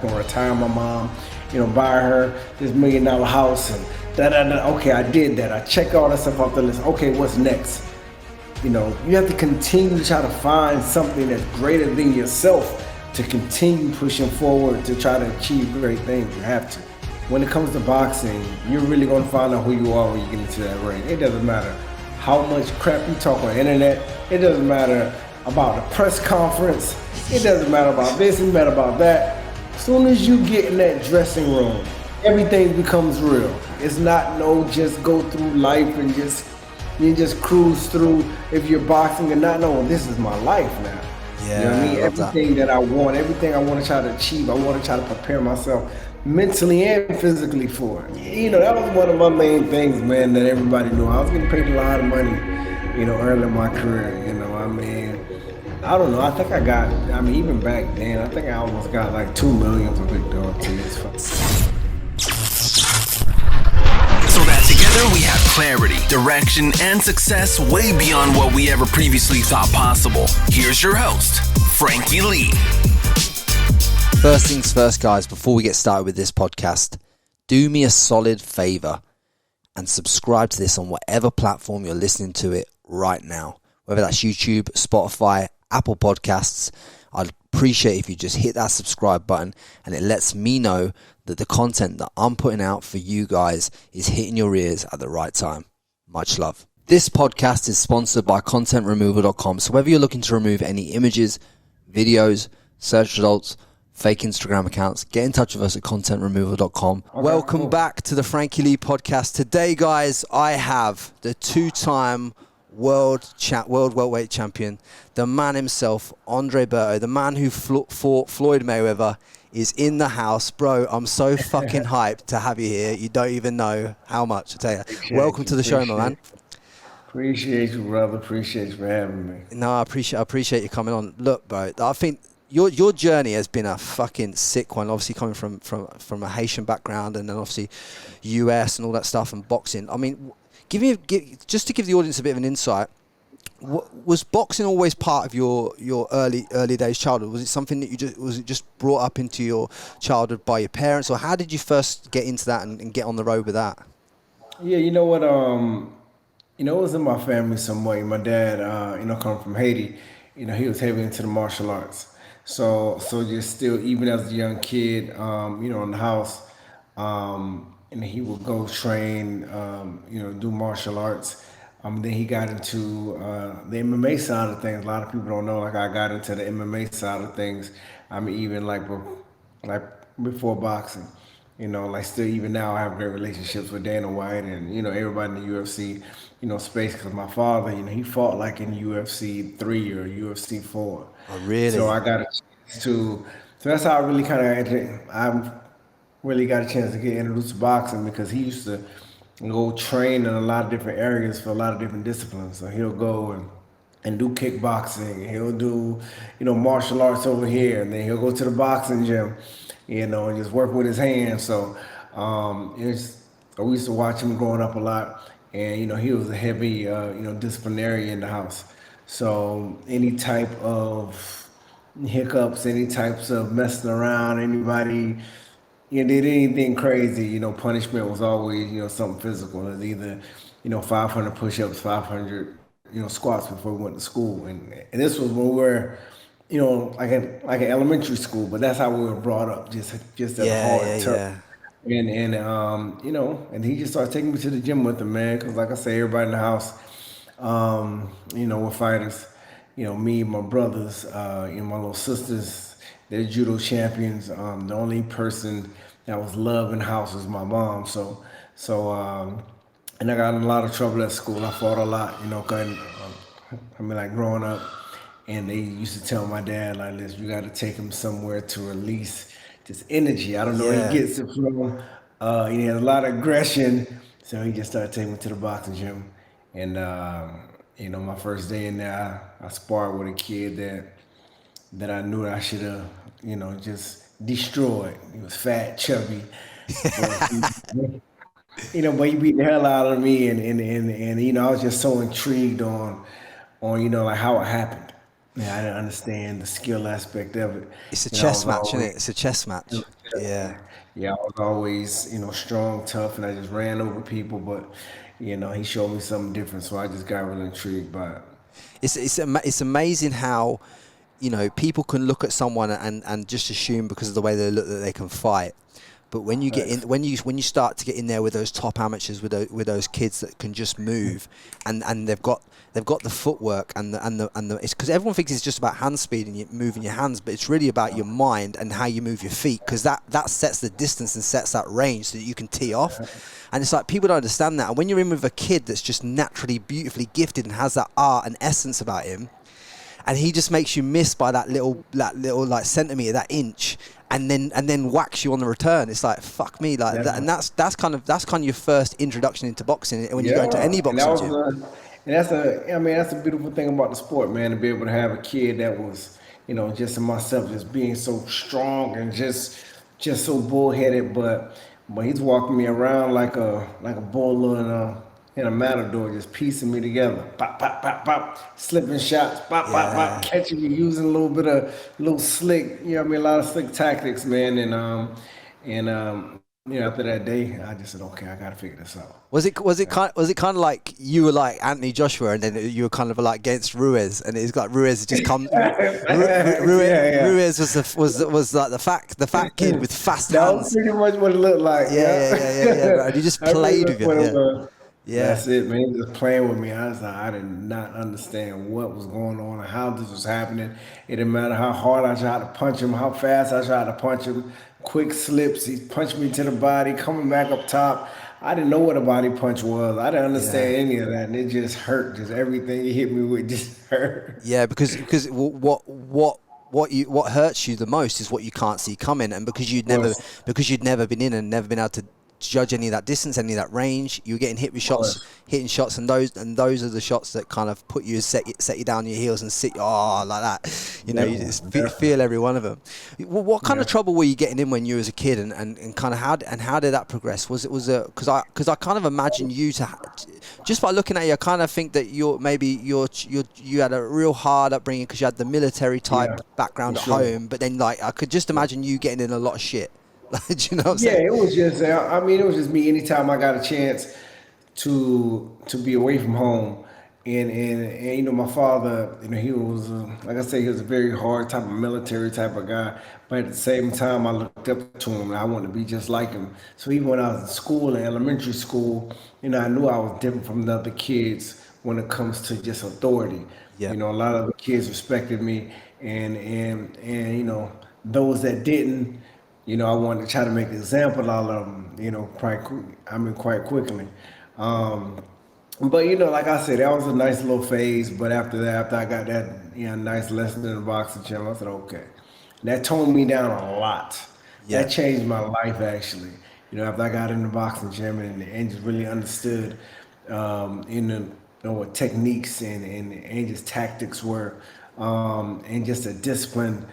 gonna retire my mom, buy her this $1 million house and da. Okay, I did that. I checked all that stuff off the list. Okay, what's next? You have to continue to try to find something that's greater than yourself to continue pushing forward to try to achieve great things. You have to. When it comes to boxing, you're really going to find out who you are when you get into that ring. It doesn't matter how much crap you talk on the internet. It doesn't matter about the press conference. It doesn't matter about this. It doesn't matter about that. As soon as you get in that dressing room, everything becomes real. It's not just go through life and just cruise through if you're boxing and not knowing this is my life now. Yeah, you know what I mean? Everything that I want, everything I want to try to achieve, I want to try to prepare myself mentally and physically for it. That was one of my main things, man, that everybody knew. I was getting paid a lot of money, early in my career. I don't know. I think even back then, I think I almost got like $2 million for Big Dog Tears. So that together we have clarity, direction, and success way beyond what we ever previously thought possible. Here's your host, Frankie Lee. First things first, guys, before we get started with this podcast, do me a solid favor and subscribe to this on whatever platform you're listening to it right now. Whether that's YouTube, Spotify, Apple Podcasts, I'd appreciate if you just hit that subscribe button, and it lets me know that the content that I'm putting out for you guys is hitting your ears at the right time. Much love. This podcast is sponsored by contentremoval.com. So whether you're looking to remove any images, videos, search results, fake Instagram accounts, get in touch with us at contentremoval.com. Okay, welcome back to the Frankie Lee podcast. Today, guys, I have the two-time world welterweight champion, the man himself, Andre Berto, the man who fought Floyd Mayweather, is in the house. Bro, I'm so fucking hyped to have you here. You don't even know how much. I tell you. Welcome to the show, my man. Appreciate you, brother. Appreciate you for having me. No, I appreciate you coming on. Look, bro, I think your journey has been a fucking sick one. Obviously coming from a Haitian background, and then obviously US and all that stuff, and boxing. I mean, just to give the audience a bit of an insight, was boxing always part of your early days childhood? Was it something that was it just brought up into your childhood by your parents, or how did you first get into that and get on the road with that? Yeah, you know what? It was in my family some way. My dad, come from Haiti. He was heavy into the martial arts. So just still, even as a young kid, in the house, and he would go train, do martial arts. Then he got into the MMA side of things. A lot of people don't know, like I got into the MMA side of things. Even like before boxing, still even now I have great relationships with Dana White and, everybody in the UFC, space. Because my father, he fought like in UFC 3 or UFC 4. Oh, really? So I got a chance so that's how I really got a chance to get introduced to boxing, because he used to go train in a lot of different areas for a lot of different disciplines. So he'll go and do kickboxing, he'll do, martial arts over here, and then he'll go to the boxing gym, and just work with his hands. So we used to watch him growing up a lot, and he was a heavy disciplinarian in the house. So any type of hiccups, any types of messing around, anybody did anything crazy, punishment was always, something physical. It was either, 500 push-ups, 500, squats before we went to school. And this was when we were, like an elementary school, but that's how we were brought up, just at a hard turf. Yeah. And he just started taking me to the gym with him, man. Cause like I say, everybody in the house, we're fighters. Me, my brothers, my little sisters, they're judo champions. The only person that was loved in the house was my mom. So, and I got in a lot of trouble at school. I fought a lot, like growing up. And they used to tell my dad, like, listen, you got to take him somewhere to release this energy. I don't know where he gets it from. He has a lot of aggression. So he just started taking me to the boxing gym. And, my first day in there, I sparred with a kid that I knew I should have, just destroyed. He was fat, chubby. But he beat the hell out of me, and I was just so intrigued on like how it happened. Yeah, I didn't understand the skill aspect of it. It's a You know, I chess was match, isn't always, it? It's a chess match. Yeah. yeah, I was always, strong, tough, and I just ran over people. But, he showed me something different, so I just got really intrigued by it. It's amazing how, people can look at someone and just assume because of the way they look that they can fight. But when you get in, Thanks. when you start to get in there with those top amateurs, with those kids that can just move, and they've got the footwork and the it's because everyone thinks it's just about hand speed and you moving your hands, but it's really about your mind and how you move your feet, because that sets the distance and sets that range so that you can tee off. And it's like people don't understand that. And when you're in with a kid that's just naturally beautifully gifted and has that art and essence about him, and he just makes you miss by that little like centimeter, that inch, and then whacks you on the return. It's like, fuck me, like that. And Definitely. that's kind of your first introduction into boxing when you go into Yeah, any and that boxing was gym. I mean, that's a beautiful thing about the sport, man, to be able to have a kid that was, just in myself, just being so strong and just so bullheaded, but he's walking me around like a bull in a matador, just piecing me together, pop, pop, pop, pop, slipping shots, pop, pop, pop, Yeah. catching me using a little bit of little slick, I mean, a lot of slick tactics, man, and after that day, I just said, okay, I got to figure this out. Was it kind of like you were like Anthony Joshua, and then you were kind of like against Ruiz, and it's like Ruiz just come. Yeah, Ruiz was like the fat kid with fast that was hands. pretty much what it looked like. Yeah, bro. And he just I really played with that's you. what it Yeah, was. yeah, That's it, man. He was just playing with me. I did not understand what was going on and how this was happening. It didn't matter how hard I tried to punch him, how fast I tried to punch him. Quick slips. He punched me to the body, coming back up top. I didn't know what a body punch was. I didn't yeah. understand any of that, and it just hurt. Just everything he hit me with just hurt. Yeah, because what hurts you the most is what you can't see coming, and because Of course, you'd never been in and never been able to judge any of that distance, any of that range. You're getting hit with of shots, course. hitting shots, and those are the shots that kind of put you set you down on your heels and sit like that. You Definitely, just definitely. feel every one of them. What kind of Yeah. trouble were you getting in when you was a kid, and kind of how did that progress? Was it because I kind of imagine you just by looking at you, I kind of think that you had a real hard upbringing because you had the military Yeah, type for background at sure. home, but then like I could just imagine you getting in a lot of shit. Do you know what I'm Yeah, saying? it was just. I mean, it was just me. Anytime I got a chance to be away from home, and my father, he was like I said, he was a very hard type of military type of guy. But at the same time, I looked up to him, and I wanted to be just like him. So even when I was in school, in elementary school, I knew I was different from the other kids when it comes to just authority. Yeah. A lot of the kids respected me, and those that didn't. I wanted to try to make an example out of them, quite quickly. Um, but like I said, that was a nice little phase. But after that, after I got that, nice lesson in the boxing gym, I said, okay, that toned me down a lot. Yeah. That changed my life actually. After I got in the boxing gym and just really understood, what techniques and just tactics were, and just a discipline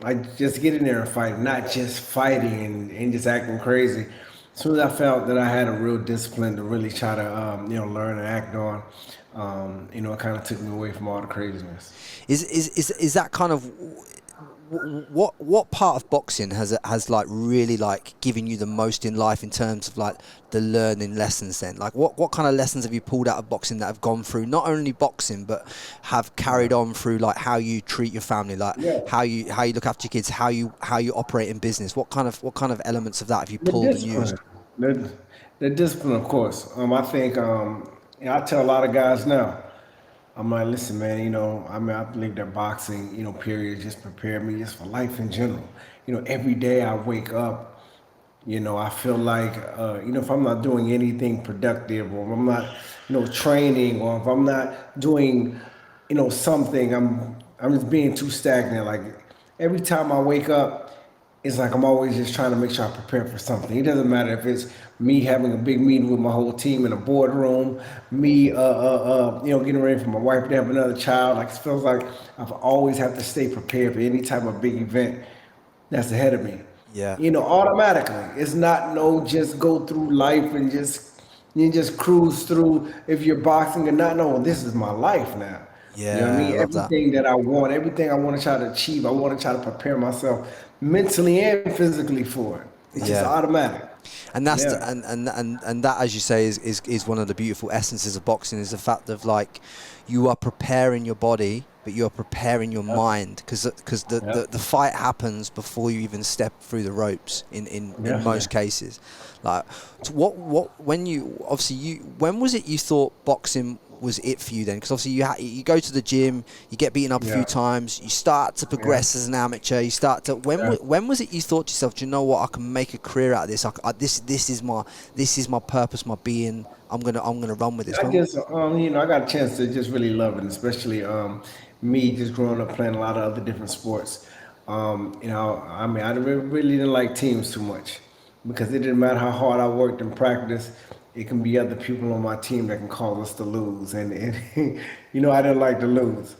like just get in there and fight, not just fighting and just acting crazy. As soon as I felt that I had a real discipline to really try to, learn and act on, it kind of took me away from all the craziness. Is that kind of what part of boxing has like really like given you the most in life in terms of like the learning lessons then? Like what kind of lessons have you pulled out of boxing that have gone through not only boxing but have carried on through like how you treat your family, like Yeah, how you look after your kids, how you operate in business? What kind of elements of that have you the pulled and discipline, used? the, the discipline, of course. I think, I tell a lot of guys now. I'm like, listen, man, I mean, I believe that boxing, period, just prepared me just for life in general. Every day I wake up, I feel like, if I'm not doing anything productive or if I'm not, training or if I'm not doing, something, I'm just being too stagnant. Like every time I wake up, it's like I'm always just trying to make sure I prepare for something. It doesn't matter if it's me having a big meeting with my whole team in a boardroom, me, getting ready for my wife to have another child. Like it feels like I always have to stay prepared for any type of big event that's ahead of me. Yeah. Automatically. It's not no just go through life and just cruise through if you're boxing or not. No, this is my life now. You know what I Yeah, I mean? love that. Everything that I want, everything I want to try to achieve, I want to try to prepare myself mentally and physically for it. It's just Yeah. automatic. And that's Yeah. and that, as you say, is one of the beautiful essences of boxing, is the fact of like you are preparing your body, but you are preparing your Yep. mind, because Yep. the fight happens before you even step through the ropes in Definitely. most cases. Like, what when you obviously you when was it you thought boxing was it for you then? Because obviously you go to the gym, you get beaten up a few Yeah. times, you start to Yeah. progress as an amateur, you start to Yeah. when was it you thought to yourself, do you know what, I can make a career out of this, this is my purpose, my being, I'm gonna run with this. I just, I got a chance to just really love it, especially me just growing up playing a lot of other different sports. I mean, really didn't like teams too much because it didn't matter how hard I worked in practice. It can be other people on my team that can cause us to lose, and I didn't like to lose.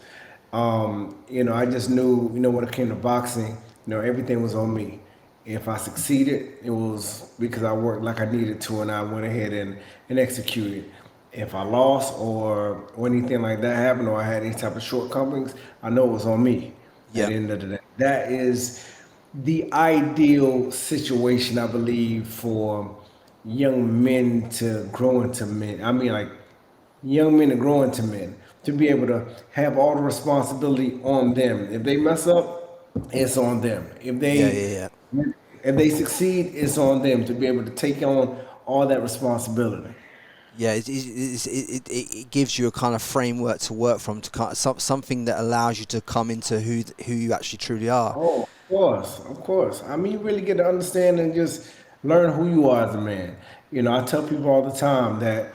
I just knew, when it came to boxing, everything was on me. If I succeeded, it was because I worked like I needed to and I went ahead and executed. If I lost or anything like that happened or I had any type of shortcomings, I know it was on me at Yeah, the end of the day. That is the ideal situation, I believe, for young men to grow into men. I mean, like young men to grow into men, to be able to have all the responsibility on them. If they mess up, it's on them. If yeah, they yeah, yeah. if they succeed, it's on them to be able to take on all that responsibility. Yeah, it gives you a kind of framework to work from, to kind of something that allows you to come into who you actually truly are. Oh, of course, of course. I mean, you really get to understand and just learn who you are as a man. I tell people all the time that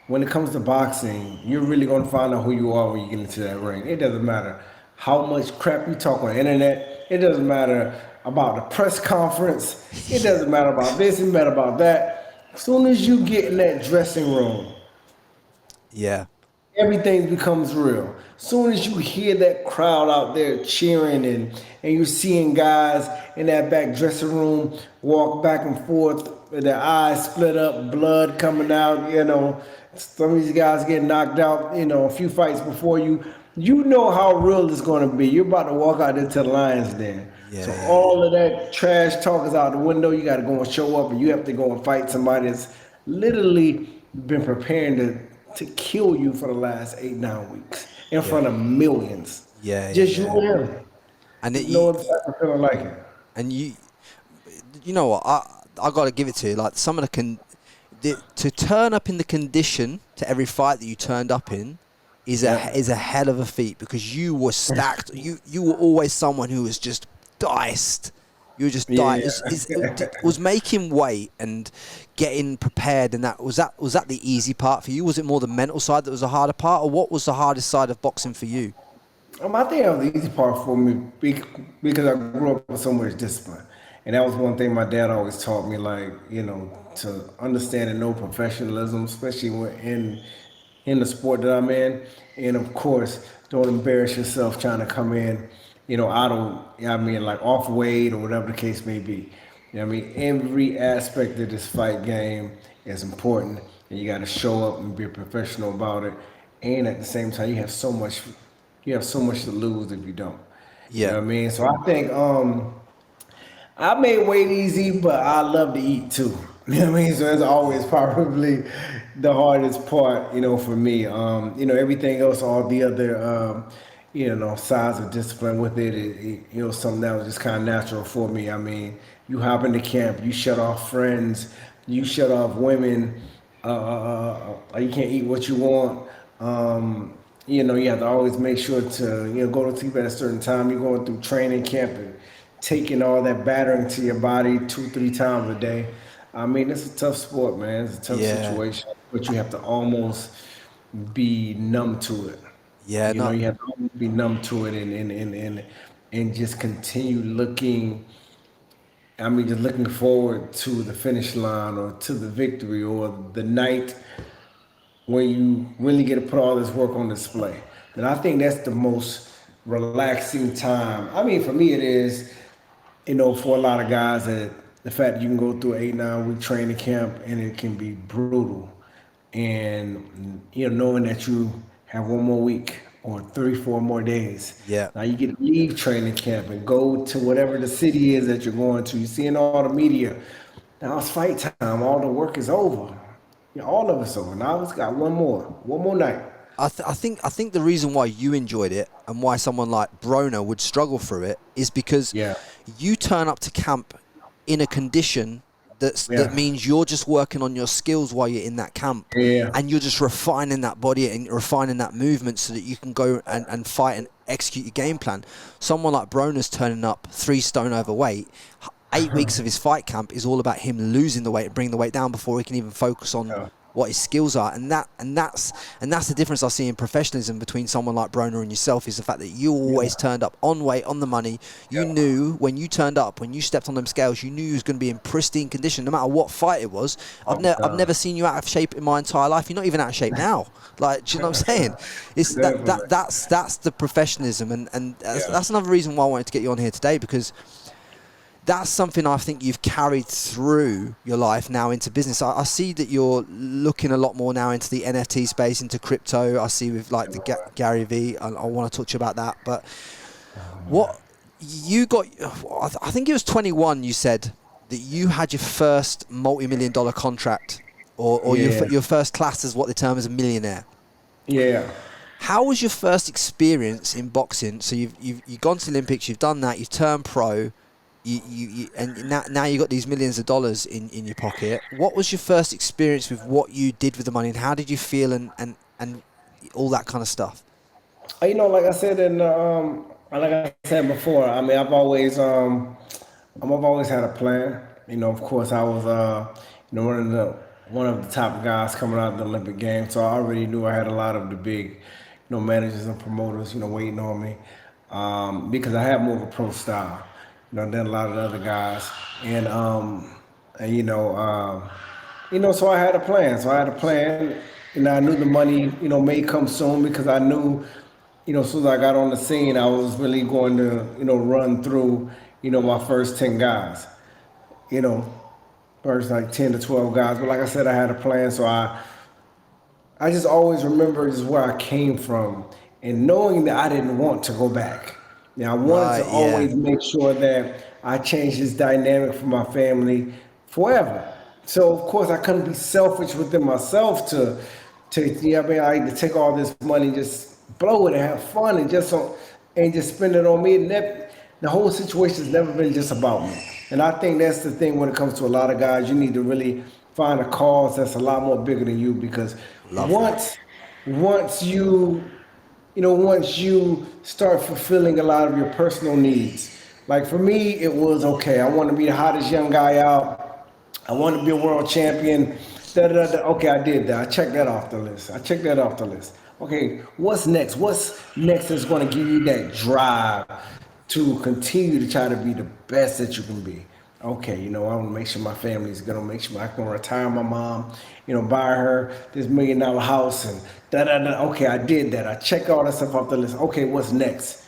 when it comes to boxing, you're really going to find out who you are when you get into that ring. It doesn't matter how much crap you talk on the internet. It doesn't matter about the press conference. It Yeah, doesn't matter about this. It doesn't matter about that. As soon as you get in that dressing room, yeah, everything becomes real. Soon as you hear that crowd out there cheering and you're seeing guys in that back dressing room walk back and forth with their eyes split up, blood coming out, some of these guys get knocked out, a few fights before you. You know how real it's going to be. You're about to walk out into the lion's den. So yeah, yeah, all of that trash talk is out the window. You got to go and show up, and you have to go and fight somebody that's literally been preparing to kill you for the last 8 9 weeks in yeah, front of millions. yeah, yeah, Just you yeah. and him. And There's no other type of feeling like it. and you know what, I got to give it to you. Like, some of to turn up in the condition to every fight that you turned up in Yeah. is a hell of a feat, because you were stacked. You were always someone who was just diced. You were just Yeah. diced. Was making weight and getting prepared, and that the easy part for you? Was it more the mental side that was the harder part, or what was the hardest side of boxing for you? I think that was the easy part for me because I grew up with so much discipline. And that was one thing my dad always taught me, like, to understand and know professionalism, especially when in the sport that I'm in. And of course, don't embarrass yourself trying to come in, like off weight or whatever the case may be. Every aspect of this fight game is important, and you got to show up and be a professional about it. And at the same time, you have so much to lose if you don't. You know Yeah, what I mean? So I think I made weight easy, but I love to eat too. You know what I mean? So that's always probably the hardest part, for me. Everything else, all the other, sides of discipline with it, something that was just kind of natural for me. I mean, you hop into camp, you shut off friends, you shut off women, you can't eat what you want. You have to always make sure to, go to sleep at a certain time. You're going through training camp and taking all that battering to your body 2 3 times a day. I mean, it's a tough sport, man. It's a tough yeah, situation, but you have to almost be numb to it. yeah. No, You have to almost be numb to it and just continue looking. I mean, just looking forward to the finish line or to the victory or the night when you really get to put all this work on display. And I think that's the most relaxing time. I mean, for me, it is, for a lot of guys, that the fact that you can go through an 8 9 week training camp and it can be brutal. And, knowing that you have one more week or 3, 4 more days. Yeah. Now you get to leave training camp and go to whatever the city is that you're going to. You're seeing all the media. Now it's fight time. All the work is over. All of it's over. Now it's got one more night. I think the reason why you enjoyed it and why someone like Broner would struggle through it is because Yeah. you turn up to camp in a condition that means you're just working on your skills while you're in that camp, Yeah. and you're just refining that body and refining that movement so that you can go and fight and execute your game plan. Someone like Broner's turning up 3 stone overweight. 8 weeks of his fight camp is all about him losing the weight and bringing the weight down before he can even focus on what his skills are, and that's the difference I see in professionalism between someone like Broner and yourself, is the fact that you always turned up on weight, on the money. You knew when you turned up, when you stepped on them scales, you knew you was going to be in pristine condition no matter what fight it was. I've never seen you out of shape in my entire life. You're not even out of shape now. Like, do you know what I'm saying? It's that's the professionalism, and that's another reason why I wanted to get you on here today, because that's something I think you've carried through your life now into business. I see that you're looking a lot more now into the NFT space, into crypto. I see with like the Gary V. I want to talk to you about that. But what you got, I think it was 21, you said that you had your first multi-million-dollar contract, or your first class as what they term as a millionaire. Yeah. How was your first experience in boxing? So you've gone to the Olympics, you've done that, you've turned pro. And now you got these millions of dollars in your pocket. What was your first experience with what you did with the money, and how did you feel, and all that kind of stuff? Like I said like I said before, I mean, I've always had a plan. Of course, I was one of the top guys coming out of the Olympic Games, so I already knew I had a lot of the big, managers and promoters, waiting on me, because I had more of a pro style, than a lot of the other guys, so I had a plan. I knew the money, may come soon, because I knew, as soon as I got on the scene, I was really going to, run through, my first 10 guys, you know, first like 10 to 12 guys. But like I said, I had a plan. So I just always remember just where I came from, and knowing that I didn't want to go back. Now, I wanted to always make sure that I changed this dynamic for my family forever. So, of course, I couldn't be selfish within myself to I had to take all this money, and just blow it and have fun, and just spend it on me. And the whole situation has never been just about me. And I think that's the thing when it comes to a lot of guys. You need to really find a cause that's a lot more bigger than you, because once you start fulfilling a lot of your personal needs. Like for me, it was okay. I want to be the hottest young guy out. I want to be a world champion. Okay, I did that. I checked that off the list. Okay, what's next? What's next that's going to give you that drive to continue to try to be the best that you can be? Okay, I want to make sure my family's going to make sure I can retire my mom, buy her this $1 million house and Okay, I did that. I checked all that stuff off the list. Okay, what's next?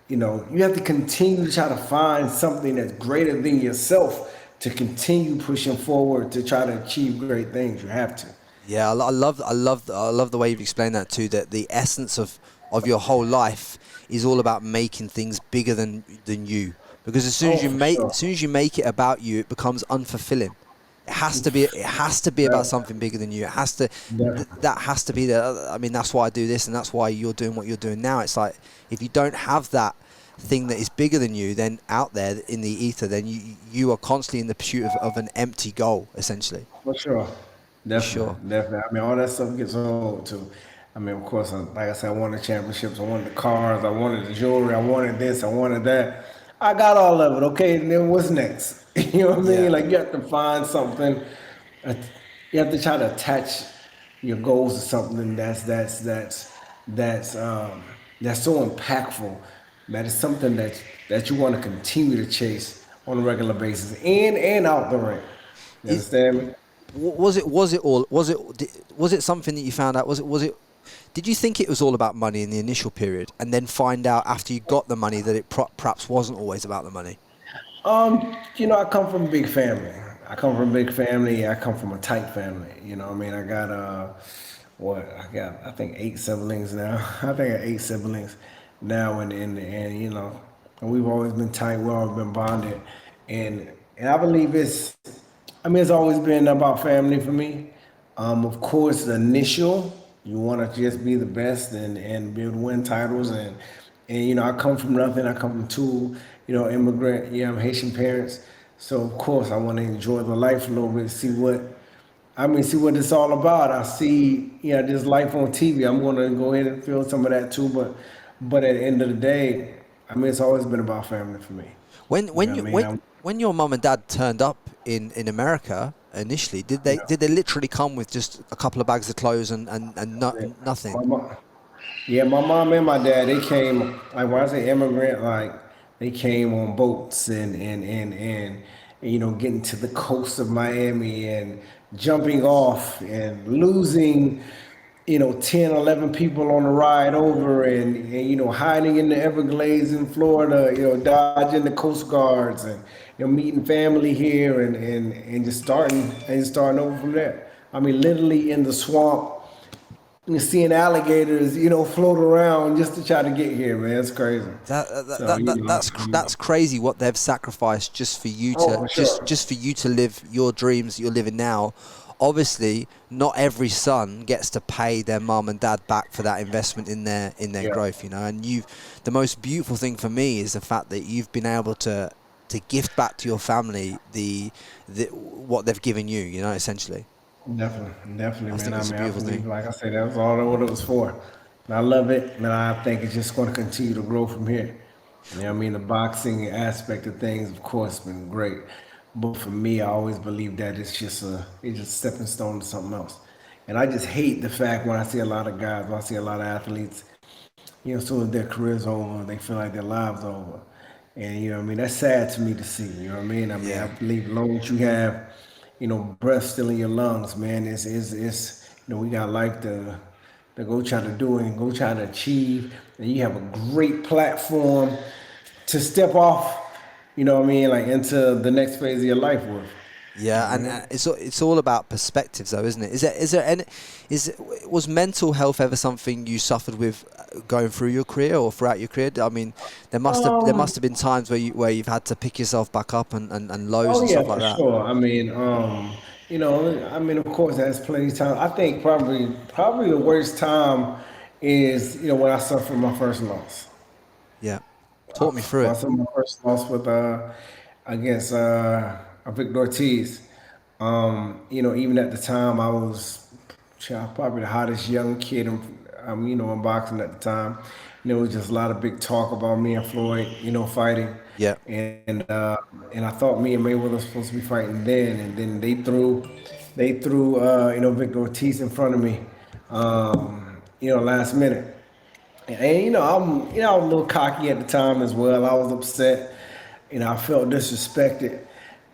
You have to continue to try to find something that's greater than yourself to continue pushing forward to try to achieve great things. You have to. Yeah, I love the way you've explained that too. That the essence of your whole life is all about making things bigger than you. Because as soon as you make it about you, it becomes unfulfilling. It has to be about something bigger than you. It has to. That has to be there. I mean, that's why I do this, and that's why you're doing what you're doing now. It's like if you don't have that thing that is bigger than you, then out there in the ether, then you are constantly in the pursuit of an empty goal, essentially. For sure. Definitely. I mean, all that stuff gets old too. I mean, of course, like I said, I wanted championships, I wanted the cars, I wanted the jewelry, I wanted this, I wanted that. I got all of it, okay? And then what's next? You know what I mean? Yeah. Like, you have to find something. You have to try to attach your goals to something that's so impactful, that is something that you want to continue to chase on a regular basis, and out the ring. You understand me? Was it something that you found out? Was it? Did you think it was all about money in the initial period, and then find out after you got the money that it perhaps wasn't always about the money? I come from a big family. I come from a tight family. I mean, I got what I think 8 siblings now. I think I got 8 siblings now, and and we've always been tight. We've always been bonded, and I believe it's always been about family for me. Of course, the initial you want to just be the best and be able to win titles and I come from nothing. I come from two immigrant Haitian parents, so of course I want to enjoy the life a little bit, see what it's all about. I see, this life on TV. I'm going to go ahead and feel some of that too. But at the end of the day, it's always been about family for me. When You when know you what I mean? I'm, when your mum and dad turned up in America initially, did they literally come with just a couple of bags of clothes and my nothing? mom, yeah, my mom and my dad, they came, like when I say immigrant, like they came on boats and getting to the coast of Miami and jumping off and losing, 10, 11 people on the ride over and hiding in the Everglades in Florida, dodging the Coast Guards and meeting family here and just starting over from there. Literally in the swamp, you're seeing alligators, float around just to try to get here, man. It's crazy. So, That's crazy what they've sacrificed just for you oh, to for sure. just for you to live your dreams that you're living now. Obviously, not every son gets to pay their mum and dad back for that investment in their Yeah, growth, and the most beautiful thing for me is the fact that you've been able to gift back to your family the what they've given you, essentially. definitely, I man. think it's a I beautiful believe, thing. like I said, that was all what it was for. And I love it, and I think it's just going to continue to grow from here. The boxing aspect of things, of course, been great. But for me, I always believe that it's just a stepping stone to something else. And I just hate the fact when I see a lot of guys, when I see a lot of athletes, as soon as their career's over, they feel like their lives over. And that's sad to me to see. You know what I mean? I Yeah. believe as long as you have, breath still in your lungs, man, it's we got life to go try to do and go try to achieve. And you have a great platform to step off, like into the next phase of your life with. You know Yeah, what I and mean? it's all about perspectives, though, isn't it? Is there any was mental health ever something you suffered with going through your career or throughout your career? There must have been times where you've had to pick yourself back up and lows Oh and yeah, stuff like for that. sure. Of course, there's plenty of time. I think probably the worst time is when I suffered my first loss. Yeah, talk me through I it. suffered my first loss with against Victor Ortiz. Even at the time, I was probably the hottest young kid in boxing at the time. It was just a lot of big talk about me and Floyd, fighting, Yeah, and I thought me and Mayweather were supposed to be fighting then, and then they threw Victor Ortiz in front of me, last minute. And I was a little cocky at the time as well. I was upset. I felt disrespected.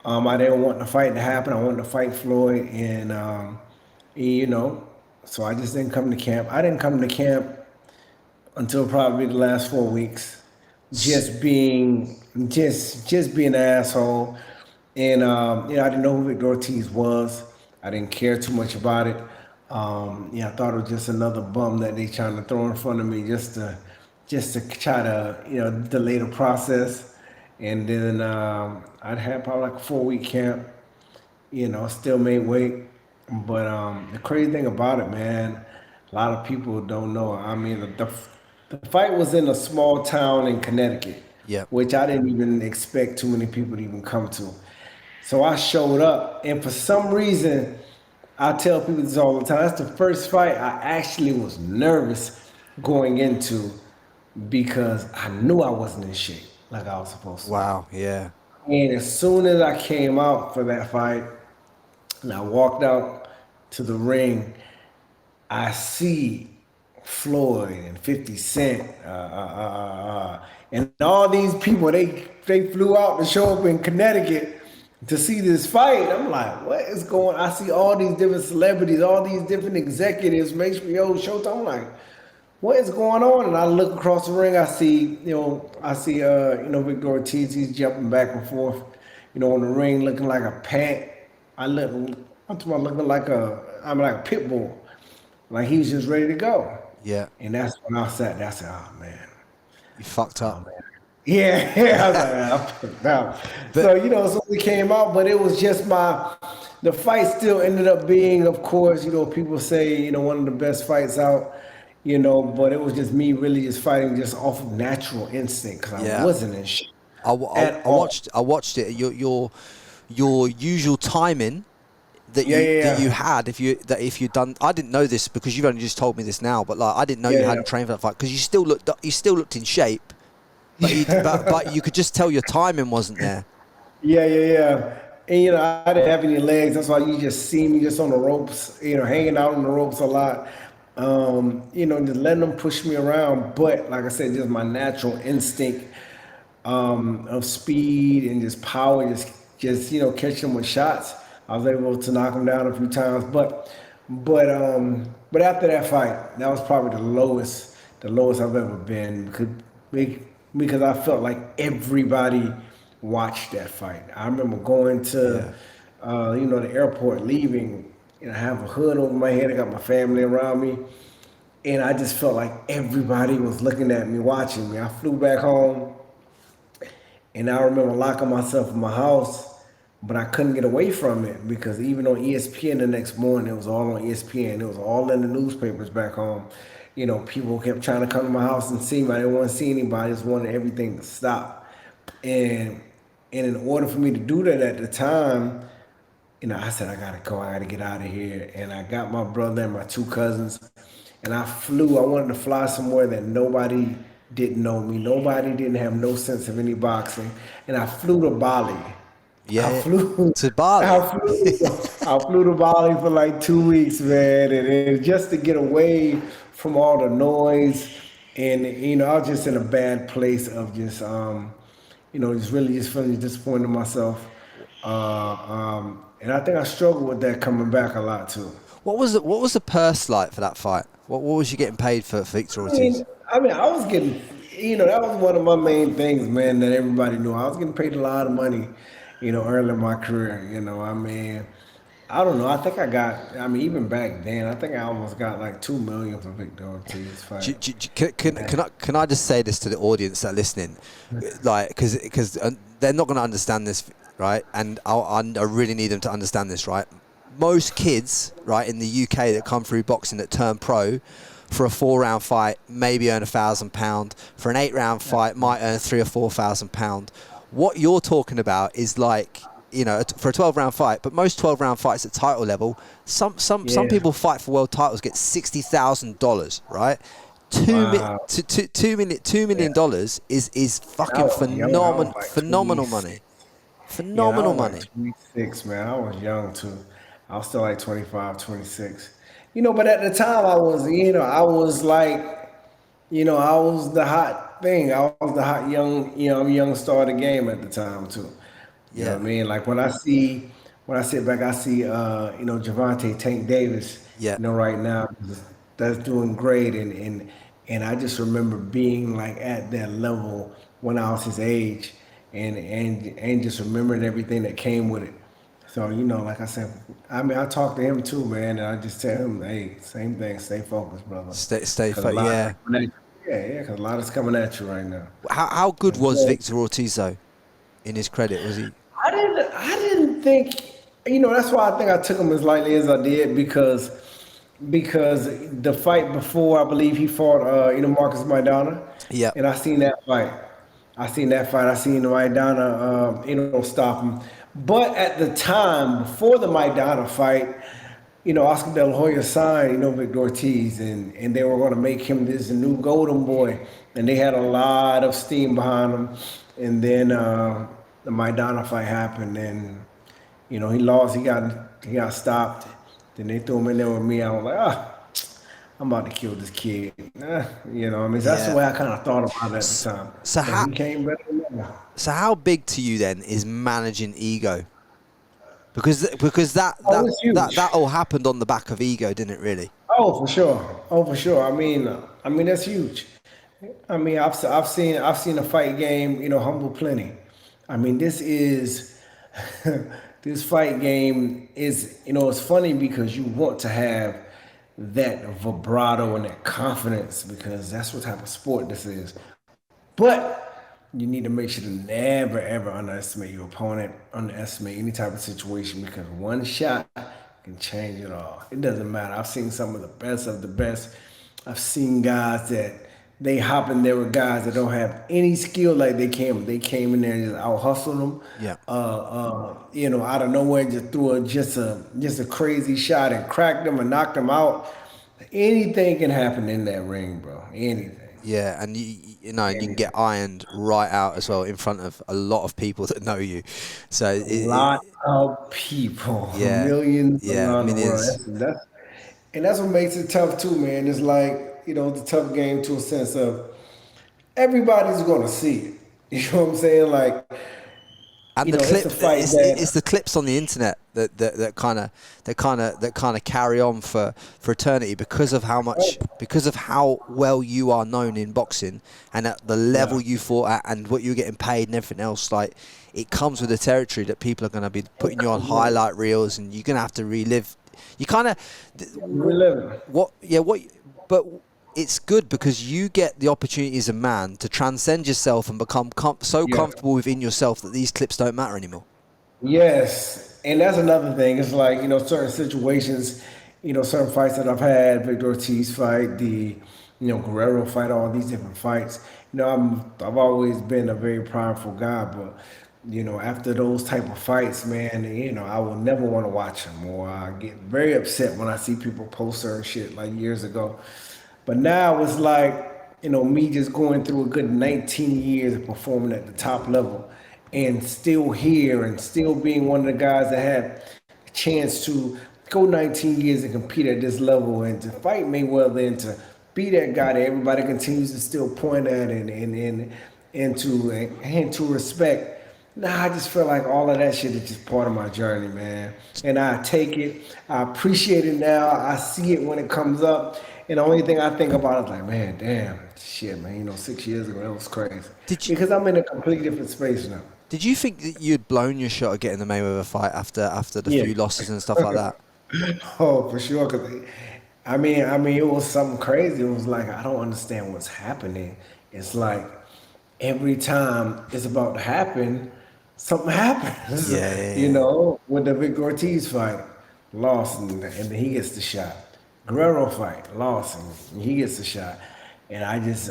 I didn't want the fight to happen. I wanted to fight Floyd, and you know, so I just didn't come to camp. I didn't come to camp until probably the last 4 weeks, S- just being an asshole, and I didn't know who Victor Ortiz was. I didn't care too much about it. I thought it was just another bum that they trying to throw in front of me just to try to delay the process. And then I'd had probably like a 4 week camp. Still made weight. But the crazy thing about it, man, a lot of people don't know. The fight was in a small town in Connecticut, yeah. which I didn't even expect too many people to even come to. So I showed up, and for some reason, I tell people this all the time. That's the first fight I actually was nervous going into because I knew I wasn't in shape like I was supposed to be. Wow. Yeah. And as soon as I came out for that fight, and I walked out to the ring, I see Floyd and 50 Cent, and all these people. They flew out to show up in Connecticut to see this fight. I'm like, what is going? I see all these different celebrities, all these different executives from HBO, Showtime. I'm like, what is going on? And I look across the ring. I see Victor Ortiz. He's jumping back and forth, on the ring, looking like a pant. I look, I'm talking about looking like I'm like a pit bull. Like he was just ready to go. Yeah. And that's when I sat there. I said, "Oh man, You fucked oh up. man." Yeah, yeah. I was like, "Man, I'm put out." So But so we came out, but it was just the fight still ended up being, of course, people say, one of the best fights out. But it was just me really just fighting just off of natural instinct because I yeah, wasn't in shape at I all. watched it. Your usual timing that Yeah, you yeah, had if you'd done. I didn't know this because you've only just told me this now. But like I didn't know yeah, you yeah, hadn't trained for that fight because you still looked in shape. But but you could just tell your timing wasn't there. yeah, yeah, yeah. And I didn't have any legs. That's why you just see me just on the ropes, hanging out on the ropes a lot. Just letting them push me around. But like I said, just my natural instinct of speed and just power, just catch them with shots. I was able to knock them down a few times, but after that fight, that was probably the lowest I've ever been because I felt like everybody watched that fight. I remember going to, Yeah. the airport, leaving, I have a hood over my head. I got my family around me, and I just felt like everybody was looking at me, watching me. I flew back home. And I remember locking myself in my house, but I couldn't get away from it because even on ESPN the next morning, it was all on ESPN. It was all in the newspapers back home. People kept trying to come to my house and see me. I didn't want to see anybody. I just wanted everything to stop. And in order for me to do that at the time, I said, I gotta go, I gotta get out of here. And I got my brother and my two cousins, and I flew. I wanted to fly somewhere that nobody didn't know me. Nobody didn't have no sense of any boxing. And I flew to Bali. I Yeah. flew, To Bali. I flew to Bali for like 2 weeks, man. And just to get away from all the noise. And, I was just in a bad place of just really just feeling disappointed in myself. And I think I struggled with that coming back a lot too. What was the purse like for that fight? What was you getting paid for Victor I Ortiz? mean, I was getting, that was one of my main things, man, that everybody knew. I was getting paid a lot of money, early in my career. I don't know. I think even back then, I think I almost got like 2 million for Victor Ortiz fight. Can I just say this to the audience that are listening, like because they're not going to understand this, right? And I really need them to understand this, right? Most kids, right, in the UK that come through boxing that turn pro for a 4-round fight maybe earn £1,000. For an 8-round fight might earn £3,000 or £4,000. What you're talking about is like, for a 12-round fight, but most 12-round fights at title level, some Yeah. people fight for world titles get $60,000, right? Wow. $2 million is And I fucking was young. I was like phenomenal 26. money, Yeah, I phenomenal was like money. 26, man. I was young too. I was still like 25, 26. But at the time I was, I was like, I was the hot thing. I was the hot young star of the game at the time too. You know Yeah, what I mean? Like when I sit back, I see, Javante Tank Davis, yeah, right now that's doing great. And I just remember being like at that level when I was his age and just remembering everything that came with it. So, like I said, I talk to him too, man, and I just tell him, hey, same thing, stay focused, brother. Because a lot is yeah. coming at you. Yeah, because a lot is coming at you right now. How good And was so Victor Ortiz though? In his credit, was he? I didn't think, that's why I think I took him as lightly as I did because the fight before, I believe he fought, Marcus Maidana, Yeah, and I seen that fight. I seen that fight. I seen Maidana, stop him. But at the time, before the Maidana fight, Oscar De La Hoya signed, Victor Ortiz, and they were going to make him this new golden boy, and they had a lot of steam behind him. And then the Maidana fight happened, and he lost. He got stopped. Then they threw him in there with me. I was like, I'm about to kill this kid. I mean, that's the yeah. way I kind of thought about it at the S- time. So But how he came better than ever. so how big to you then is managing ego? Because Oh, it's huge. that all happened on the back of ego, didn't it? Really? Oh, for sure. Oh, for sure. I mean that's huge. I mean, I've seen a fight game, humble plenty. I mean, this is this fight game is, it's funny because you want to have that vibrato and that confidence because that's what type of sport this is. But you need to make sure to never ever underestimate your opponent, underestimate any type of situation because one shot can change it all. It doesn't matter. I've seen some of the best of the best. I've seen guys that they hop in there with guys that don't have any skill like they came in there and just out hustled them. Yeah. Out of nowhere just threw just a crazy shot and cracked them and knocked them out. Anything can happen in that ring, bro. Anything. Yeah, and and you can get Anything. ironed right out as well in front of a lot of people that know you. So A lot of people, yeah, millions yeah, around the world. millions. That's what makes it tough too, man. It's like it's a tough game to a sense of everybody's gonna see it. You know what I'm saying? Like, And the it's clip, a fight it's that the clips on the internet that kind of carry on for eternity because of how well you are known in boxing and at the level yeah. you fought at and what you're getting paid and everything else. Like, it comes with the territory that people are going to be putting you on highlight reels, and you're going to have to relive. You kind of We're living. but it's good because you get the opportunity as a man to transcend yourself and become so Yeah. comfortable within yourself that these clips don't matter anymore. Yes, and that's another thing. It's like certain situations, certain fights that I've had, Victor Ortiz fight, the Guerrero fight, all these different fights. I've always been a very prideful guy, but after those type of fights, man, I will never want to watch them, or I get very upset when I see people post certain shit like years ago. But now it's like, me just going through a good 19 years of performing at the top level and still here and still being one of the guys that had a chance to go 19 years and compete at this level and to fight Mayweather and to be that guy that everybody continues to still point at and to respect. Nah, I just feel like all of that shit is just part of my journey, man. And I take it. I appreciate it now. I see it when it comes up. And the only thing I think about is like, man, damn, shit, man. 6 years ago, that was crazy. Did you Because I'm in a completely different space now. did you think that you'd blown your shot at getting the Mayweather fight after the Yeah. few losses and stuff like that? Oh, for sure. Cause it was something crazy. It was like I don't understand what's happening. It's like every time it's about to happen, something happens. Yeah, yeah, yeah. With the Victor Ortiz fight, lost, and then he gets the shot. Guerrero fight, lost, and he gets the shot. And I just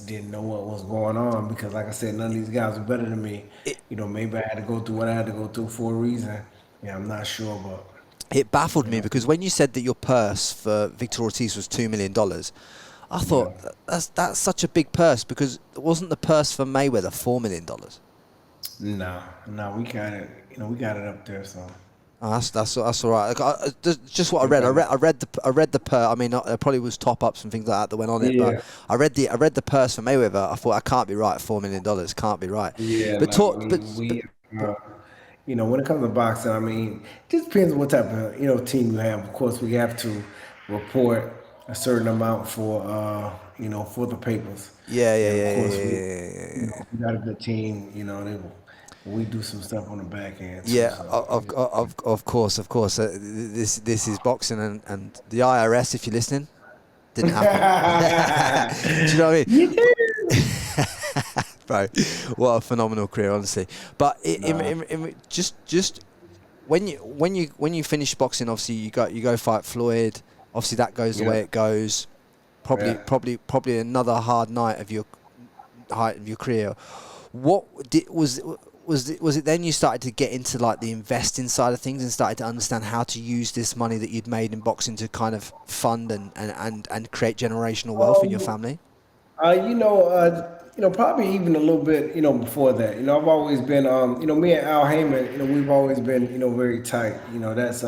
didn't know what was going on because, like I said, none of these guys were better than me. It Maybe I had to go through what I had to go through for a reason. Yeah, I'm not sure, but it baffled me because when you said that your purse for Victor Ortiz was $2 million, I yeah. thought that's such a big purse because wasn't the purse for Mayweather $4 million? No, we got it up there. So Oh, that's all right. Like, just what I read. I read the purse. I mean, there probably was top ups and things like that went on it, yeah, but I read the purse for Mayweather. I thought I can't be right. $4 million can't be right. yeah. But Like talk, uh, when it comes to boxing, it just depends what type of team you have. Of course, we have to report a certain amount for the papers, yeah, yeah, and of yeah, yeah, course yeah, yeah, yeah, yeah. we got a good team. We do some stuff on the back end too. Yeah, So of course, of course. This is boxing, and the IRS, if you're listening, didn't happen. Do you know what I mean? Bro, what a phenomenal career, honestly. But just when you finish boxing, obviously you go fight Floyd. Obviously that goes the yeah, way it goes. Probably yeah. probably another hard night of your career. What was it then you started to get into like the investing side of things and started to understand how to use this money that you'd made in boxing to kind of fund and create generational wealth in your Um, family? probably even a little bit, before that. I've always been, me and Al Heyman, we've always been, very tight. That's,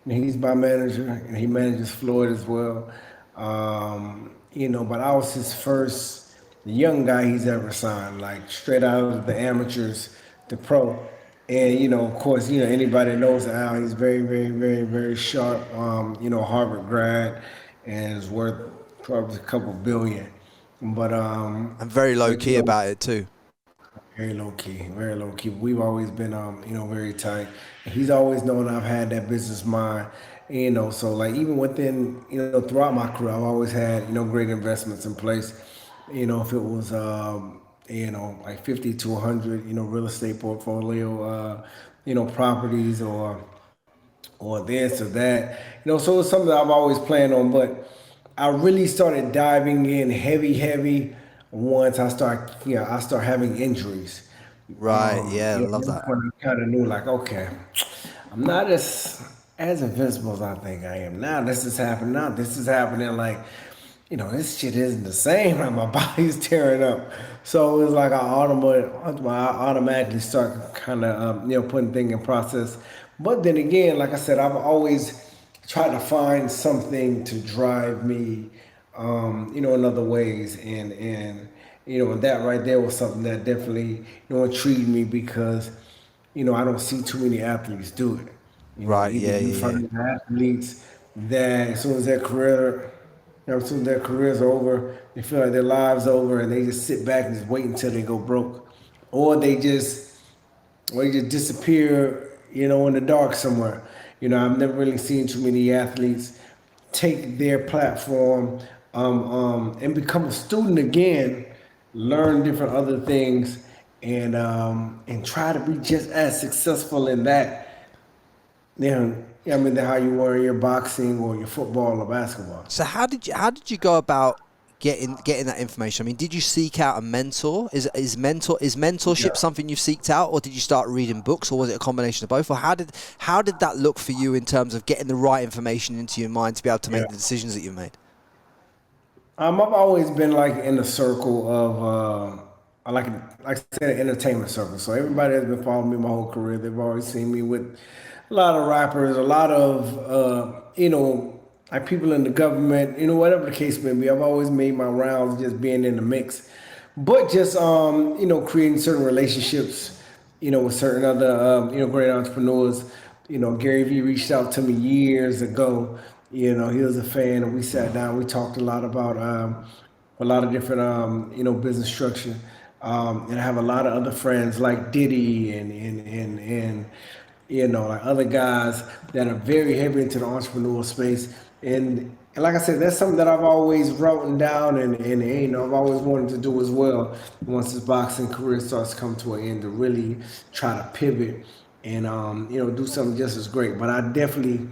he's my manager and he manages Floyd as well. But I was his first young guy he's ever signed, like straight out of the amateurs to pro. And, of course, anybody that knows Al, he's very, very, very, very sharp, Harvard grad and is worth probably a couple billion. But And very low but key about it too. Very low key, very low key. We've always been, very tight. He's always known I've had that business mind, So like even within, throughout my career, I've always had, great investments in place. If it was, like 50 to 100, real estate portfolio, properties or this or that. So it's something that I've always planned on, but I really started diving in heavy once I start having injuries. Right. Yeah, I love That's that. when I kind of knew, like, okay, I'm not as invincible as I think I am. Now this is happening. Now this is happening. Like, this shit isn't the same. Like my body's tearing up. So it's like I automatically start kind of putting things in process. But then again, like I said, I've always tried to find something to drive me, in other ways, and that right there was something that definitely intrigued me because I don't see too many athletes do it. Right. Either Yeah. you Yeah. Yeah. find athletes that as soon as their career, as soon as their career's over, they feel like their lives over, and they just sit back and just wait until they go broke, or they just disappear, in the dark somewhere. I've never really seen too many athletes take their platform, and become a student again, learn different other things, and try to be just as successful in that. Than how you were in your boxing or your football or basketball. So how did you go about getting that information? I mean, did you seek out a mentor? Is mentorship Yeah. something you've seeked out, or did you start reading books, or was it a combination of both? Or how did that look for you in terms of getting the right information into your mind to be able to Yeah. make the decisions that you've made? I've always been like in the circle of, like I said, entertainment circle. So everybody that's been following me my whole career, they've always seen me with a lot of rappers, a lot of, like people in the government, whatever the case may be. I've always made my rounds just being in the mix, but just, creating certain relationships, with certain other, great entrepreneurs. Gary Vee reached out to me years ago. He was a fan, and we sat down. We talked a lot about, a lot of different, business structure. And I have a lot of other friends like Diddy and like other guys that are very heavy into the entrepreneurial space. And like I said, that's something that I've always written down, and I've always wanted to do as well. Once this boxing career starts to come to an end, to really try to pivot and, do something just as great. But I definitely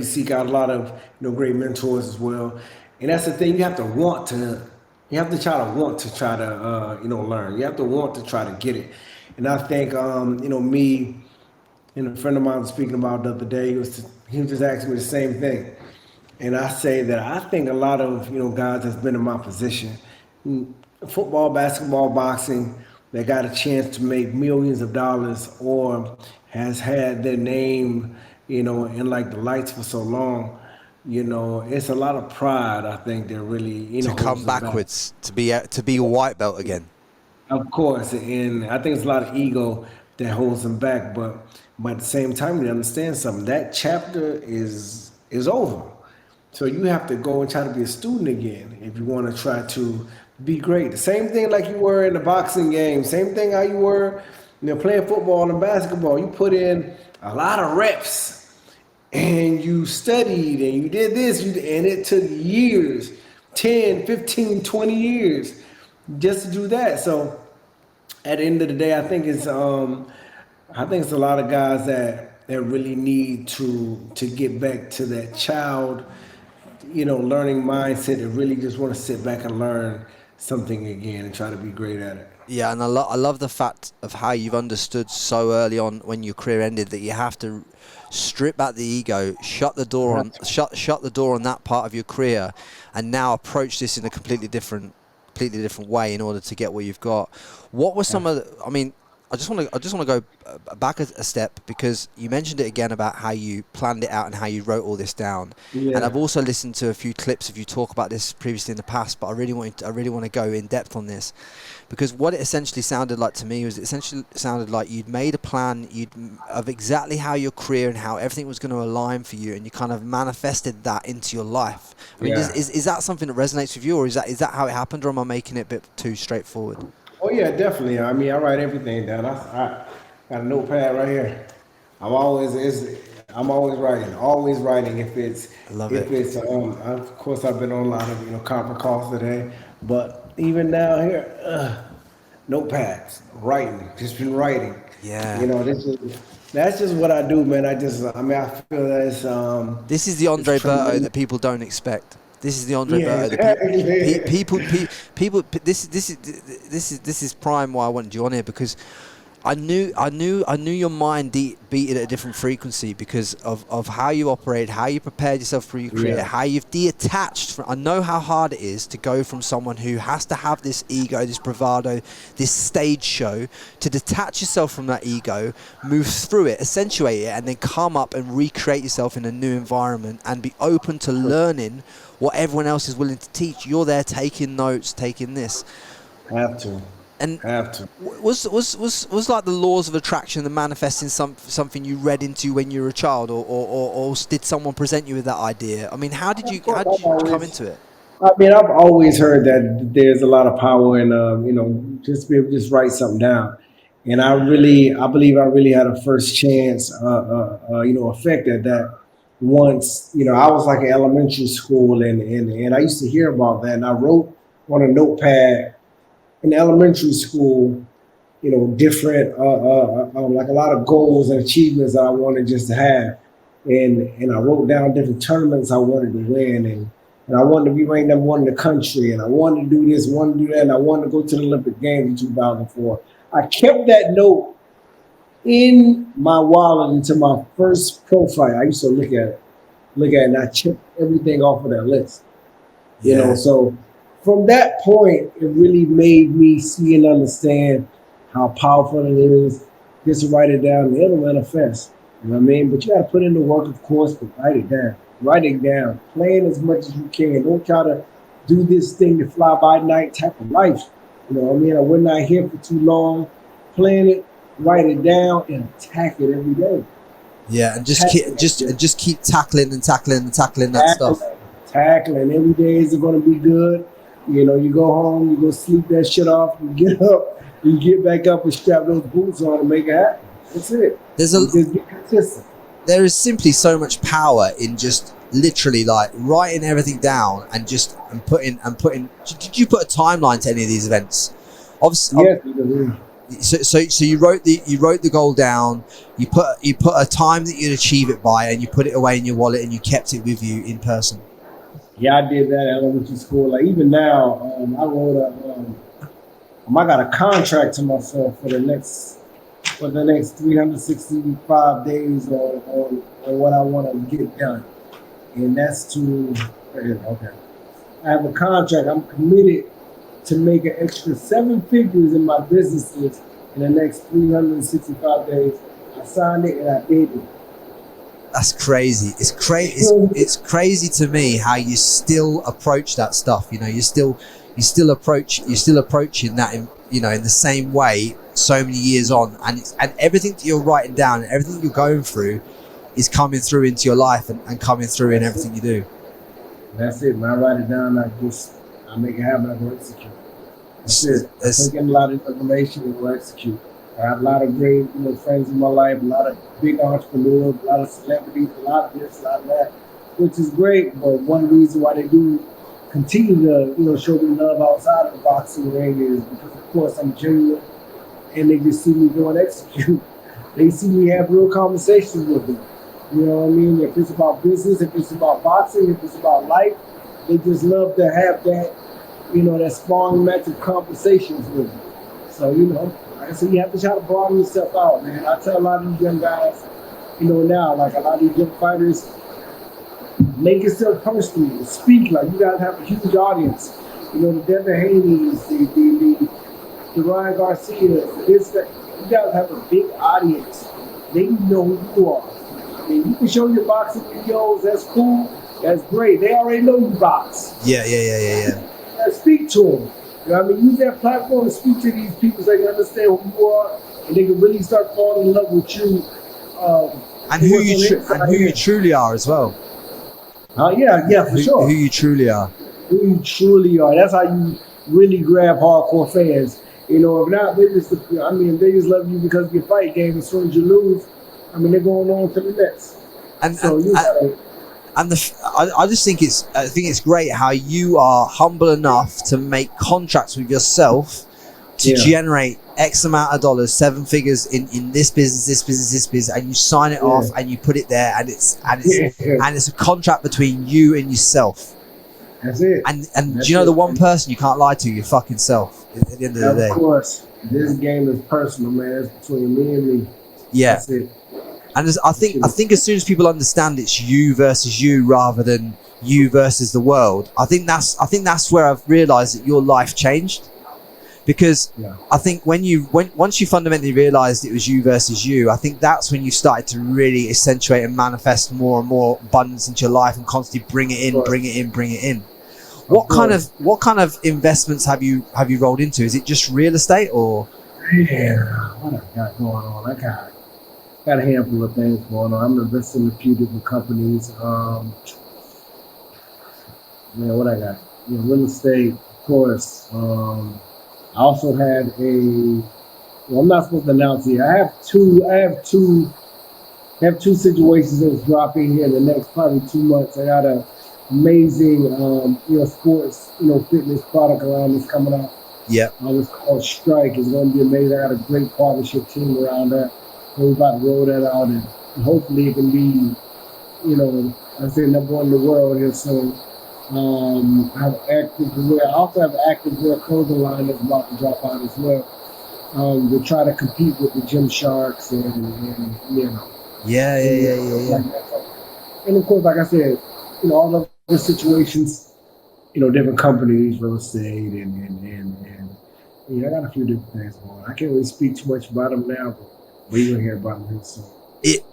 seek out a lot of great mentors as well. And that's the thing, you have to try to learn. You have to want to try to get it. And I think, me and a friend of mine was speaking about the other day. He was just asking me the same thing, and I say that I think a lot of guys that's been in my position, football, basketball, boxing, that got a chance to make millions of dollars or has had their name, in like the lights for so long. It's a lot of pride. I think that really To come holds them back. backwards, to be a white belt again. Of course, and I think it's a lot of ego that holds them back. But at the same time, you understand something. That chapter is over. So you have to go and try to be a student again if you want to try to be great. The same thing like you were in the boxing game. Same thing how you were, playing football and basketball. You put in a lot of reps, and you studied, and you did this, and it took years, 10, 15, 20 years just to do that. So at the end of the day, I think it's a lot of guys that really need to get back to that child, learning mindset, and really just want to sit back and learn something again and try to be great at it. Yeah, and I love the fact of how you've understood so early on when your career ended that you have to strip back the ego, shut the door on that part of your career, and now approach this in a completely different way in order to get what you've got. What were some of the, I mean, I just want to go back a step, because you mentioned it again about how you planned it out and how you wrote all this down. Yeah. And I've also listened to a few clips of you talk about this previously in the past, but I really want to go in depth on this, because what it essentially sounded like to me was like you'd made a plan of exactly how your career and how everything was going to align for you, and you kind of manifested that into your life. I mean, Yeah. is that something that resonates with you, or is that how it happened, or am I making it a bit too straightforward? Oh yeah, definitely. I mean, I write everything down. I got a notepad right here. I'm always writing, always writing. I love If it. it's of course I've been on a lot of conference calls today, but even down here, notepads, writing, just been writing. Yeah. That's just what I do, man. I mean, I feel that This is the it's Andre Berto tremendous. that people don't expect. This is the Andre Yeah, Berto that exactly. people. This is prime why I wanted you on here, because I knew your mind beat at a different frequency because of how you operate, how you prepared yourself for your career, Yeah. how you've detached from. I know how hard it is to go from someone who has to have this ego, this bravado, this stage show, to detach yourself from that ego, move through it, accentuate it, and then come up and recreate yourself in a new environment and be open to learning what everyone else is willing to teach. You're there taking notes, taking this. Have to. And Have to. was like the laws of attraction, the manifesting something you read into when you were a child, or did someone present you with that idea? I mean, how did Of you course, I've come always. into it? I mean, I've always heard that there's a lot of power in, just be able to just write something down. And I believe I really had a first chance, effect at that. Once, I was like in elementary school, and I used to hear about that, and I wrote on a notepad in elementary school, different, like a lot of goals and achievements that I wanted just to have, and I wrote down different tournaments I wanted to win, and I wanted to be ranked number one in the country, and I wanted to do this, wanted to do that, and I wanted to go to the Olympic Games in 2004. I kept that note in my wallet until my first pro fight. I used to look at it, and I checked everything off of that list. Yeah, So from that point, it really made me see and understand how powerful it is just to write it down and it'll manifest. You know what I mean? But you got to put in the work, of course, but write it down. Write it down. Plan as much as you can. Don't try to do this thing to fly by night type of life. You know what I mean? We're not here for too long. Plan it, write it down, and attack it every day. yeah, and Attack it every day. just keep tackling and tackling and tackling that Tackling, stuff. tackling. Every day is going to be good. You go home, you go sleep that shit off, you get up, you get back up and strap those boots on and make it happen. That's it. There's You just get consistent. there is simply so much power in just literally like writing everything down and just and putting. Did you put a timeline to any of these events? Obviously, Yes, because so you wrote the goal down. You put a time that you'd achieve it by, and you put it away in your wallet, and you kept it with you in person. yeah, I did that at elementary school. Like even now, I got a contract to myself for the next 365 days on what I want to get done, and that's to okay. I have a contract. I'm committed to make an extra seven figures in my businesses in the next 365 days. I signed it and I did it. That's crazy. It's crazy to me how you still approach that stuff. You're still approaching that in the same way so many years on, and everything that you're writing down and everything you're going through is coming through into your life and coming through in everything you do. That's it. When I write it down, I make it happen. I go execute. That's it. I take in a lot of information and go execute. I have a lot of great, friends in my life, a lot of big entrepreneurs, a lot of celebrities, a lot of this, a lot of that, which is great. But one reason why they do continue to, show me love outside of the boxing ring is because, of course, I'm genuine, and they just see me go and execute. They see me have real conversations with them. You know what I mean? If it's about business, if it's about boxing, if it's about life, they just love to have that, that sparring match of conversations with you. So, like I said, you have to try to broaden yourself out, man. I tell a lot of these young guys, now, like a lot of these young fighters, make yourself personal. Speak like you gotta have a huge audience. The Devin Haney's, the Ryan Garcia, you gotta have a big audience. They know who you are. I mean, you can show your boxing videos, that's cool, that's great. They already know you box. Yeah. Speak to them. Use that platform to speak to these people so they can understand who you are and they can really start falling in love with you. And who you truly are as well. For sure. Who you truly are. Who you truly are. That's how you really grab hardcore fans. You know, if not, they just, I mean, they just love you because of your fight game. As soon as you lose, I mean, they're going on to the next. And So you gotta, I just think it's great how you are humble enough to make contracts with yourself to generate X amount of dollars, 7 figures in this business, and you sign it off and you put it there, and it's a contract between you and yourself. That's it. And That's do you know it. the one person you can't lie to? Your fucking self. At the end of the day. Of course, this game is personal, man. It's between me and me. Yeah. That's it. And I think as soon as people understand it's you versus you rather than you versus the world, I think that's where I've realised that your life changed. Because I think once you fundamentally realised it was you versus you, I think that's when you started to really accentuate and manifest more and more abundance into your life and constantly bring it in. What kind of investments have you rolled into? Is it just real estate or? Yeah, what I got going on? I got a handful of things going on. I'm investing in a few different companies. What I got? Real estate, of course. I also had I'm not supposed to announce it. I have two situations that's dropping here in the next probably 2 months. I got a amazing, sports, fitness product line that's coming out. Yeah. It's called Strike. It's going to be amazing. I got a great partnership team around that. We're about to roll that out, and hopefully it can be, I say number one in the world here soon. I have active wear. I also have an active wear clothing line that's about to drop out as well. To try to compete with the Gymsharks and Yeah. And of course, like I said, all of the situations, different companies, real estate, and I got a few different things going on. I can't really speak too much about them now, but we're gonna hear about them real soon.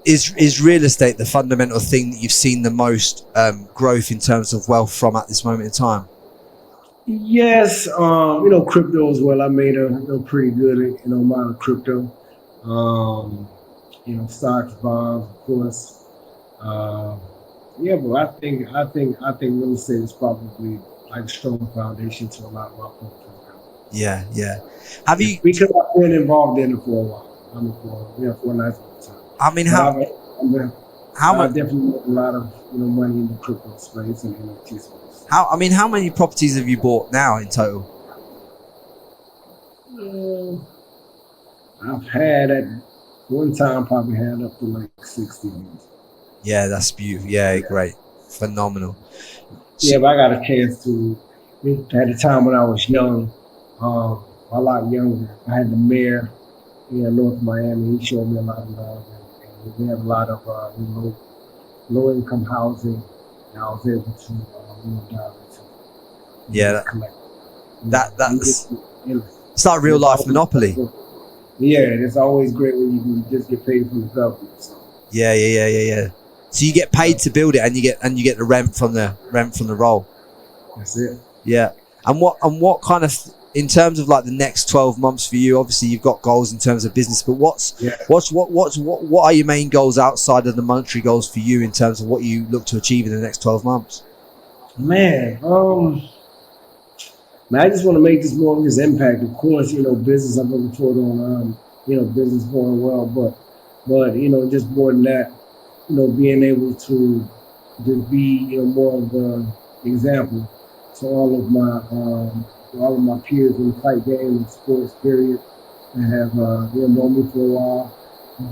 Is real estate the fundamental thing that you've seen the most growth in terms of wealth from at this moment in time? Yes, crypto as well. I made a pretty good amount of crypto. Stocks, bonds, of course. But I think real estate is probably like a strong foundation to a lot of my portfolio. Yeah. Have you? Because I've been involved in it for a while. For a nice time. I mean, I definitely make a lot of money in the crypto space and NFT space. How many properties have you bought now in total? I've had at one time probably had up to like 60 years. Yeah, that's beautiful. Yeah, great, phenomenal. Yeah, but I got a chance to. At the time when I was young, a lot younger, I had the mayor in North Miami. He showed me a lot of love, and we have a lot of low income housing. And I was able to dive into. Yeah, that's it's like real life monopoly. Yeah, it's always great when you can just get paid from the government. So. Yeah. So you get paid to build it, and you get the rent from the roll. That's it. Yeah. And what kind of, in terms of like the next 12 months for you? Obviously, you've got goals in terms of business, but what are your main goals outside of the monetary goals for you in terms of what you look to achieve in the next 12 months? Man, I just want to make this more of this impact. Of course, business. I'm looking forward on, business going well, but just more than that, being able to just be, more of an example to all of my peers in the fight game and sports period, and have known me for a while,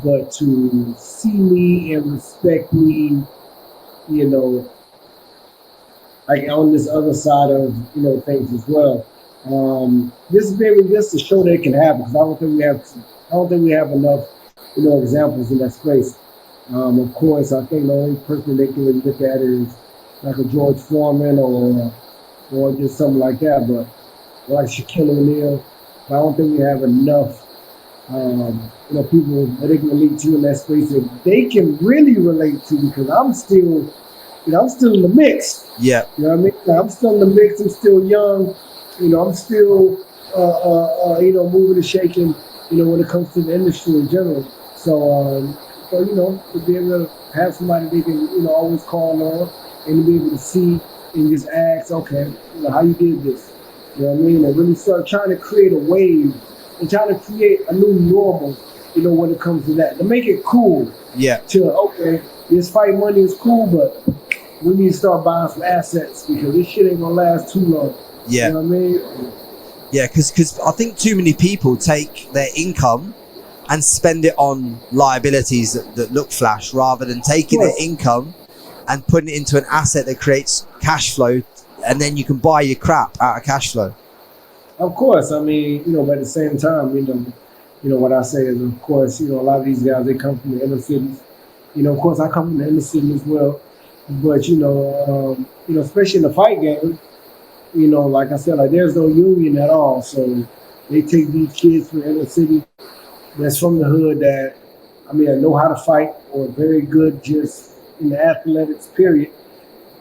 but to see me and respect me, like on this other side of things as well. This is maybe just to show that it can happen, because I don't think we have enough examples in that space. Of course, I think the only person they can really look at is like a George Foreman or just something like that, but like Shaquille O'Neal. But I don't think we have enough people that they can relate to in that space that they can really relate to, because I'm still in the mix. Yeah. You know what I mean? I'm still in the mix. I'm still young. I'm still, moving and shaking, when it comes to the industry in general. So to be able to have somebody they can, always call on, and to be able to see and just ask, okay, how you did this? You know what I mean? And really start trying to create a wave and trying to create a new normal, when it comes to that. To make it cool. Yeah. Okay, this fight money is cool, but we need to start buying some assets because this shit ain't gonna last too long. Yeah. You know what I mean? Yeah, because I think too many people take their income and spend it on liabilities that look flash rather than taking their income and putting it into an asset that creates cash flow, and then you can buy your crap out of cash flow. Of course, I mean, but at the same time, what I say is, of course, a lot of these guys, they come from the inner cities. Of course, I come from the inner city as well. But, especially in the fight game, like I said, like there's no union at all. So they take these kids from the inner city that's from the hood that know how to fight or very good just in the athletics period,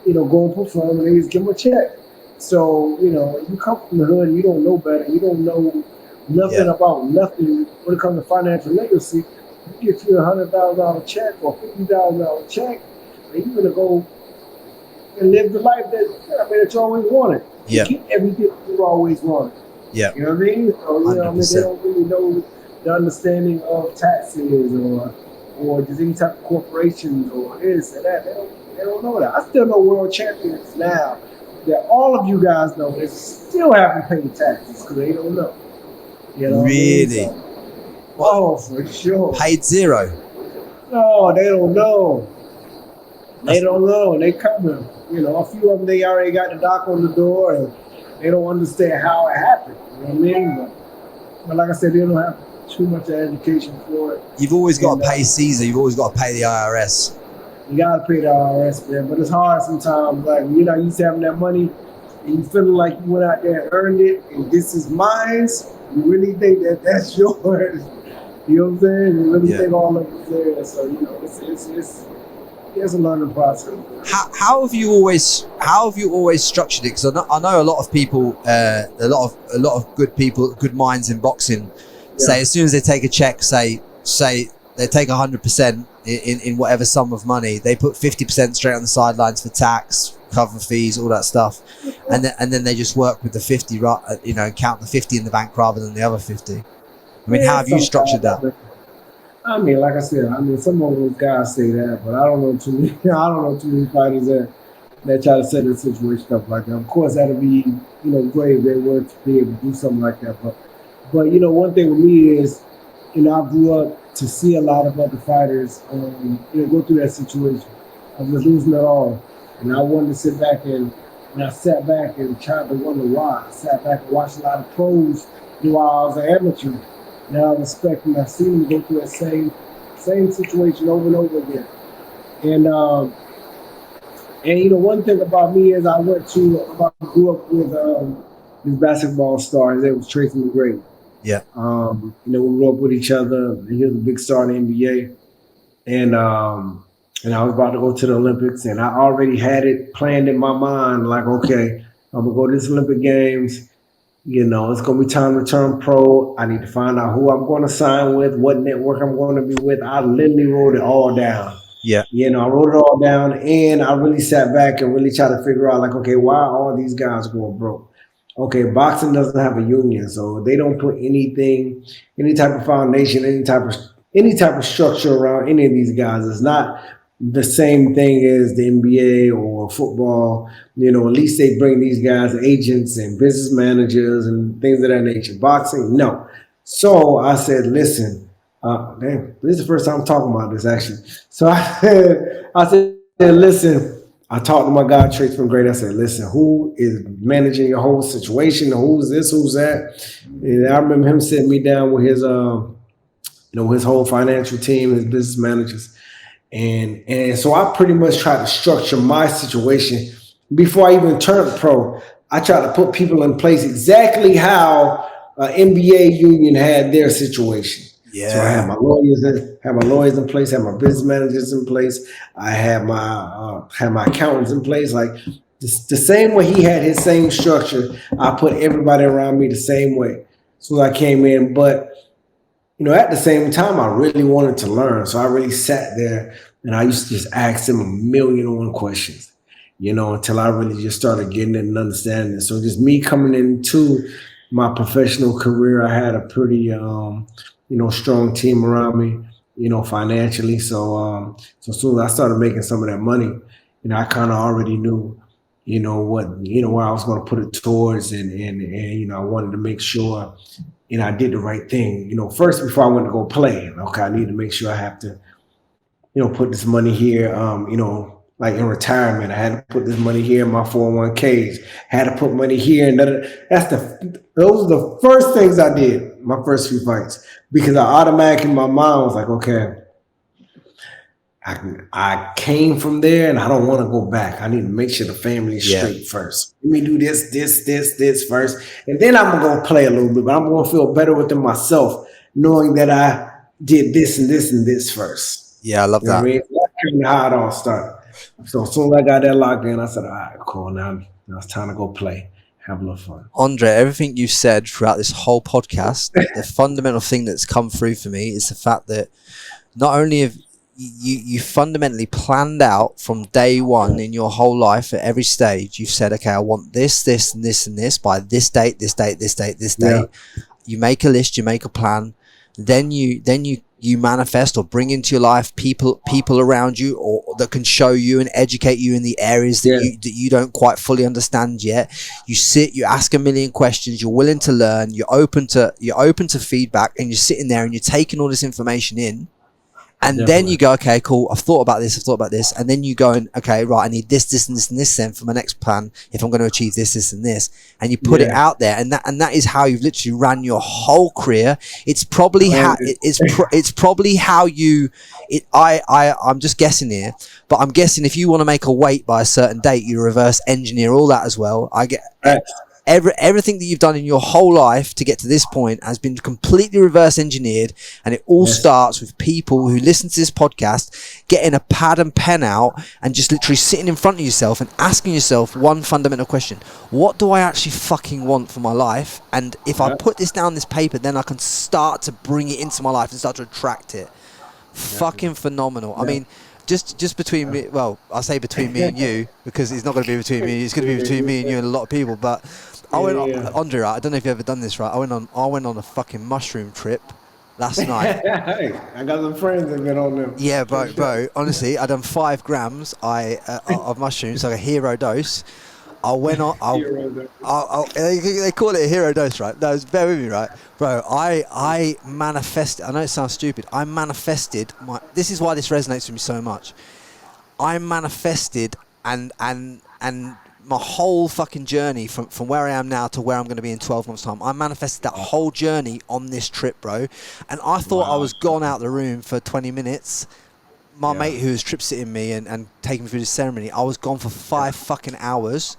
go and perform and they just give them a check. So, you come from the hood and you don't know better. You don't know nothing about nothing when it comes to financial literacy. You get you $100,000 check or $50,000 check, and you're gonna go and live the life that you always wanted. Yeah. You get everything you always wanted. Yeah. You know what I mean? So, they don't really know the understanding of taxes or just any type of corporations or this and that. They don't know that. I still know world champions now that all of you guys know they still haven't paid taxes because they don't know. Really? So, oh, for sure. Paid zero? No, they don't know. They don't know. They coming. A few of them, they already got the knock on the door and they don't understand how it happened. You know what I mean? But like I said, they don't have too much education for it. You've always got to pay Caesar. You've always got to pay the IRS. You got to pay the IRS, man. But it's hard sometimes. Like, you're not used to having that money and you feeling like you went out there and earned it and this is mine. You really think that that's yours. You know what I'm saying? You really think all of it's there. So, it's a learning process. How have you always structured it? Because I know a lot of people, a lot of good minds in boxing say as soon as they take a check, say they take 100% in whatever sum of money, they put 50% straight on the sidelines for tax, cover fees, all that stuff, and then they just work with the 50, count the 50 in the bank rather than the other 50. I mean, how have you structured that? I mean, like I said, some of those guys say that, but I don't know too many. I don't know too many fighters that try to set a situation up like that. Of course, that'd be great if they were to be able to do something like that. But one thing with me is, I grew up to see a lot of other fighters, go through that situation of just losing it all, and I wanted to sit back and I sat back and tried to wonder why. I sat back and watched a lot of pros while I was an amateur. Now I respect them. I see them go through that same situation over and over again. And one thing about me is I grew up with these basketball stars. It was Tracy McGrady. Yeah. We grew up with each other. He was a big star in the NBA. And I was about to go to the Olympics, and I already had it planned in my mind, like, okay, I'm gonna go to this Olympic Games. It's going to be time to turn pro. I need to find out who I'm going to sign with, what network I'm going to be with. I literally wrote it all down. Yeah. I wrote it all down, and I really sat back and really tried to figure out, like, okay, why are all these guys going broke? Okay, boxing doesn't have a union, so they don't put any type of foundation, any type of structure around any of these guys. It's not the same thing as the NBA or football. At least they bring these guys agents and business managers and things of that nature. Boxing, no. So I said, listen, this is the first time I'm talking about this, actually. So I said, listen, I talked to my guy, Trace from Great. I said, listen, who is managing your whole situation? Who's this? Who's that? And I remember him sitting me down with his, his whole financial team, his business managers. And so I pretty much tried to structure my situation before I even turned pro. I tried to put people in place exactly how NBA union had their situation. Yeah. So I had my lawyers in place, had my business managers in place. I had my accountants in place. Like the same way he had his same structure, I put everybody around me the same way. So I came in, but at the same time, I really wanted to learn. So I really sat there and I used to just ask him 1,000,001 questions, until I really just started getting it and understanding it. So just me coming into my professional career, I had a pretty, strong team around me, financially. So as soon as I started making some of that money, I kind of already knew, where I was going to put it towards, and I wanted to make sure, I did the right thing. First before I went to go play, okay, I need to make sure I have to, put this money here. Like in retirement, I had to put this money here in my 401ks. Had to put money here, and those are the first things I did. My first few fights, because I automatically in my mind was like, okay, I came from there, and I don't want to go back. I need to make sure the family is Yeah. straight first. Let me do this first, and then I'm gonna go play a little bit. But I'm gonna feel better within myself, knowing that I did this and this and this first. Yeah, I love You know what I that. mean? That's kind of how it all started. So as soon as I got that locked in, I said, all right, cool. Now it's time to go play, have a little fun. Andre, everything you've said throughout this whole podcast, the fundamental thing that's come through for me is the fact that not only have you fundamentally planned out from day one in your whole life at every stage, you've said, okay, I want this, this, and this, and this by this date, this date, this date, this date. Yeah. You make a list, you make a plan, then you manifest or bring into your life people around you or that can show you and educate you in the areas that you don't quite fully understand yet. You sit, you ask a million questions, you're willing to learn, you're open to feedback, and you're sitting there and you're taking all this information in. And then you go, okay, cool, I've thought about this. And then you go and, okay, right, I need this, and this, and this then for my next plan if I'm going to achieve this, and this. And you put it out there. And that is how you've literally ran your whole career. It's probably it's probably how I'm just guessing here, but I'm guessing if you want to make a weight by a certain date, you reverse engineer all that as well. I get everything that you've done in your whole life to get to this point has been completely reverse engineered, and it all starts with people who listen to this podcast getting a pad and pen out and just literally sitting in front of yourself and asking yourself one fundamental question: what do I actually fucking want for my life? And if I put this down this paper, then I can start to bring it into my life and start to attract it. Fucking phenomenal. I mean, just between me, well, I say between me and you, because it's not going to be between me, it's going to be between me and you and a lot of people. But I went on, Andre, I don't know if you've ever done this, right? I went on a fucking mushroom trip last night. I got some friends that been on them. Yeah, bro. Honestly, I done 5 grams of mushrooms, like a hero dose. I went on. They call it a hero dose, right? No, bear with me, right, bro. I manifested. I know it sounds stupid. I manifested my. This is why this resonates with me so much. I manifested and my whole fucking journey from where I am now to where I'm going to be in 12 months' time. I manifested that whole journey on this trip, bro. And I thought I was gone out the room for 20 minutes. My mate who was trip sitting me and taking me through the ceremony, I was gone for 5 fucking hours.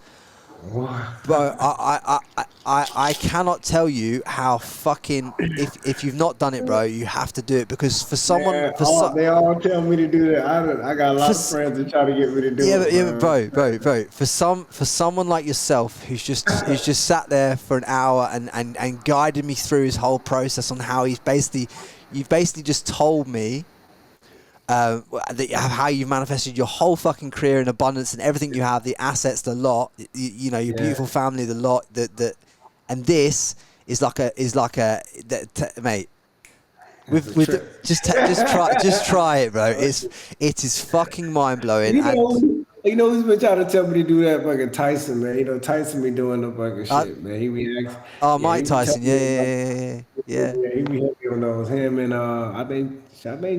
Bro, I cannot tell you how fucking if you've not done it, bro, you have to do it, because for someone they all tell me to do that. I got a lot of friends that try to get me to do it. Bro. For someone like yourself who's just sat there for an hour and guided me through his whole process on how you've basically just told me. How you've manifested your whole fucking career in abundance and everything you have, the assets, the lot, your beautiful family, the lot, and this is like a mate. Just try it, bro. It is fucking mind blowing. You know who's been trying to tell me to do that? Fucking Tyson, man. Tyson be doing the fucking shit, man. He be asking. Mike Tyson, yeah. He be happy on those. Him and I think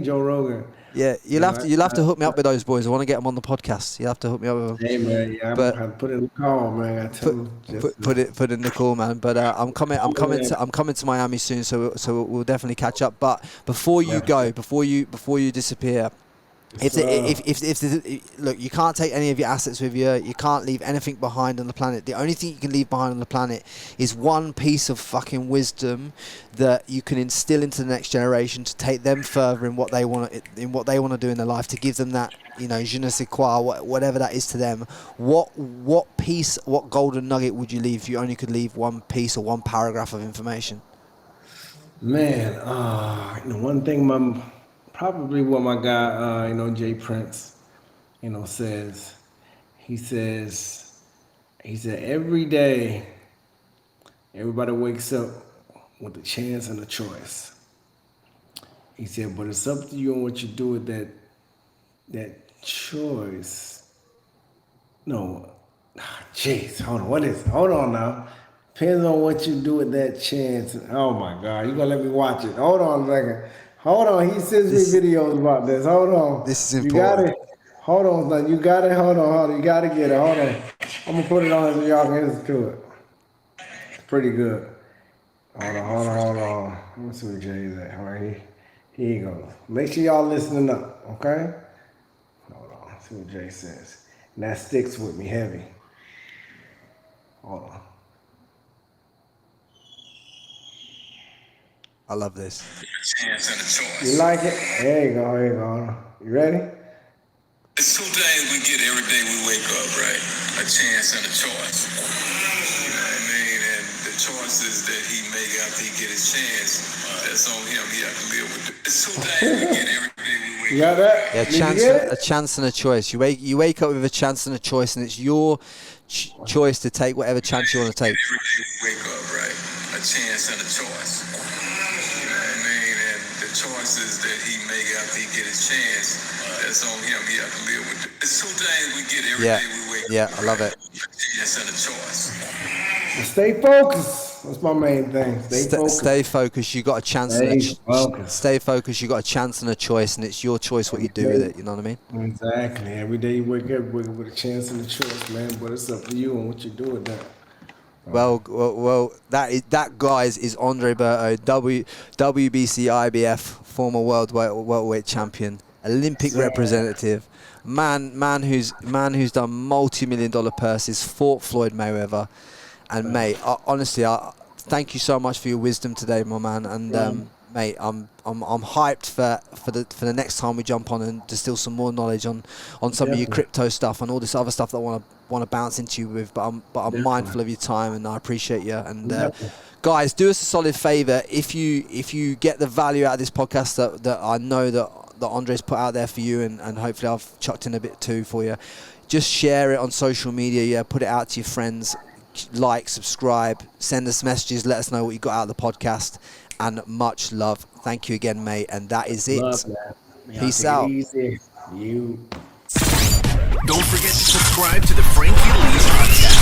Joe Rogan. Yeah, you'll have to hook me up with those boys. I want to get them on the podcast. You'll have to hook me up with them. Hey man, I'm gonna put in the call, man. Put in the call, man. But I'm coming to Miami soon, so we'll definitely catch up. But before you go, before you disappear, look, you can't take any of your assets with you. You can't leave anything behind on the planet. The only thing you can leave behind on the planet is one piece of fucking wisdom that you can instill into the next generation to take them further in what they want to do in their life, to give them that, je ne sais quoi, whatever that is to them. What golden nugget would you leave if you only could leave one piece or one paragraph of information? Man, one thing probably what my guy, Jay Prince, says. He said every day Everybody wakes up with a chance and a choice. He said, but it's up to you on what you do with that choice. No, jeez, hold on. What is it? Hold on now. Depends on what you do with that chance. Oh my God, you gonna let me watch it? Hold on a second. Hold on. He sends me videos about this. Hold on. This is You got important. it. Hold on, son. You got it. Hold on. You gotta get it. Hold on. I'm gonna put it on so y'all can listen to it. It's pretty good. Hold on. Let me see where Jay's at. All right, here you go. Make sure y'all listening up, okay? Hold on. See what Jay says. And that sticks with me heavy. Hold on. I love this. Chance and a choice. You like it? There you go. There you go. You ready? It's two things we get every day we wake up, right? A chance and a choice. You know what I mean? And the choices that he make after he get his chance, that's on him. He have to live with it. It's two things we get every day we wake up. You got that? Yeah, Did you get it? a chance and a choice. You wake up with a chance and a choice, and it's your choice to take whatever chance you want to take. Every day we wake up, right? A chance and a choice. You know what I mean? And the choices that he make after he get his chance, that's on him. He have to live with it. It's two things we get every Yeah, day we wake yeah, up. I love right? it. A chance and a choice. But stay focused. That's my main thing. Stay focused. Stay focused. You got a chance. Stay focused. Stay focused. You got a chance and a choice, and it's your choice what you do with it. You know what I mean? Exactly. Every day you wake up with a chance and a choice, man. But it's up to you and what you do with that. Well, that guys is Andre Berto, WBC IBF former world welterweight champion, Olympic representative, man who's done multi-million-dollar purses, fought Floyd Mayweather, and mate, honestly, thank you so much for your wisdom today, my man, and mate, I'm hyped for the next time we jump on and distill some more knowledge on some of your crypto stuff and all this other stuff that I want to bounce into you with, but I'm mindful of your time and I appreciate you. And guys, do us a solid favor, if you get the value out of this podcast that I know that Andre's put out there for you, and hopefully I've chucked in a bit too for you, just share it on social media, put it out to your friends, like, subscribe, send us messages, let us know what you got out of the podcast, and much love. Thank you again, mate, and that is it. Peace out. Easy. You. Don't forget to subscribe to the Frankie Lee Podcast.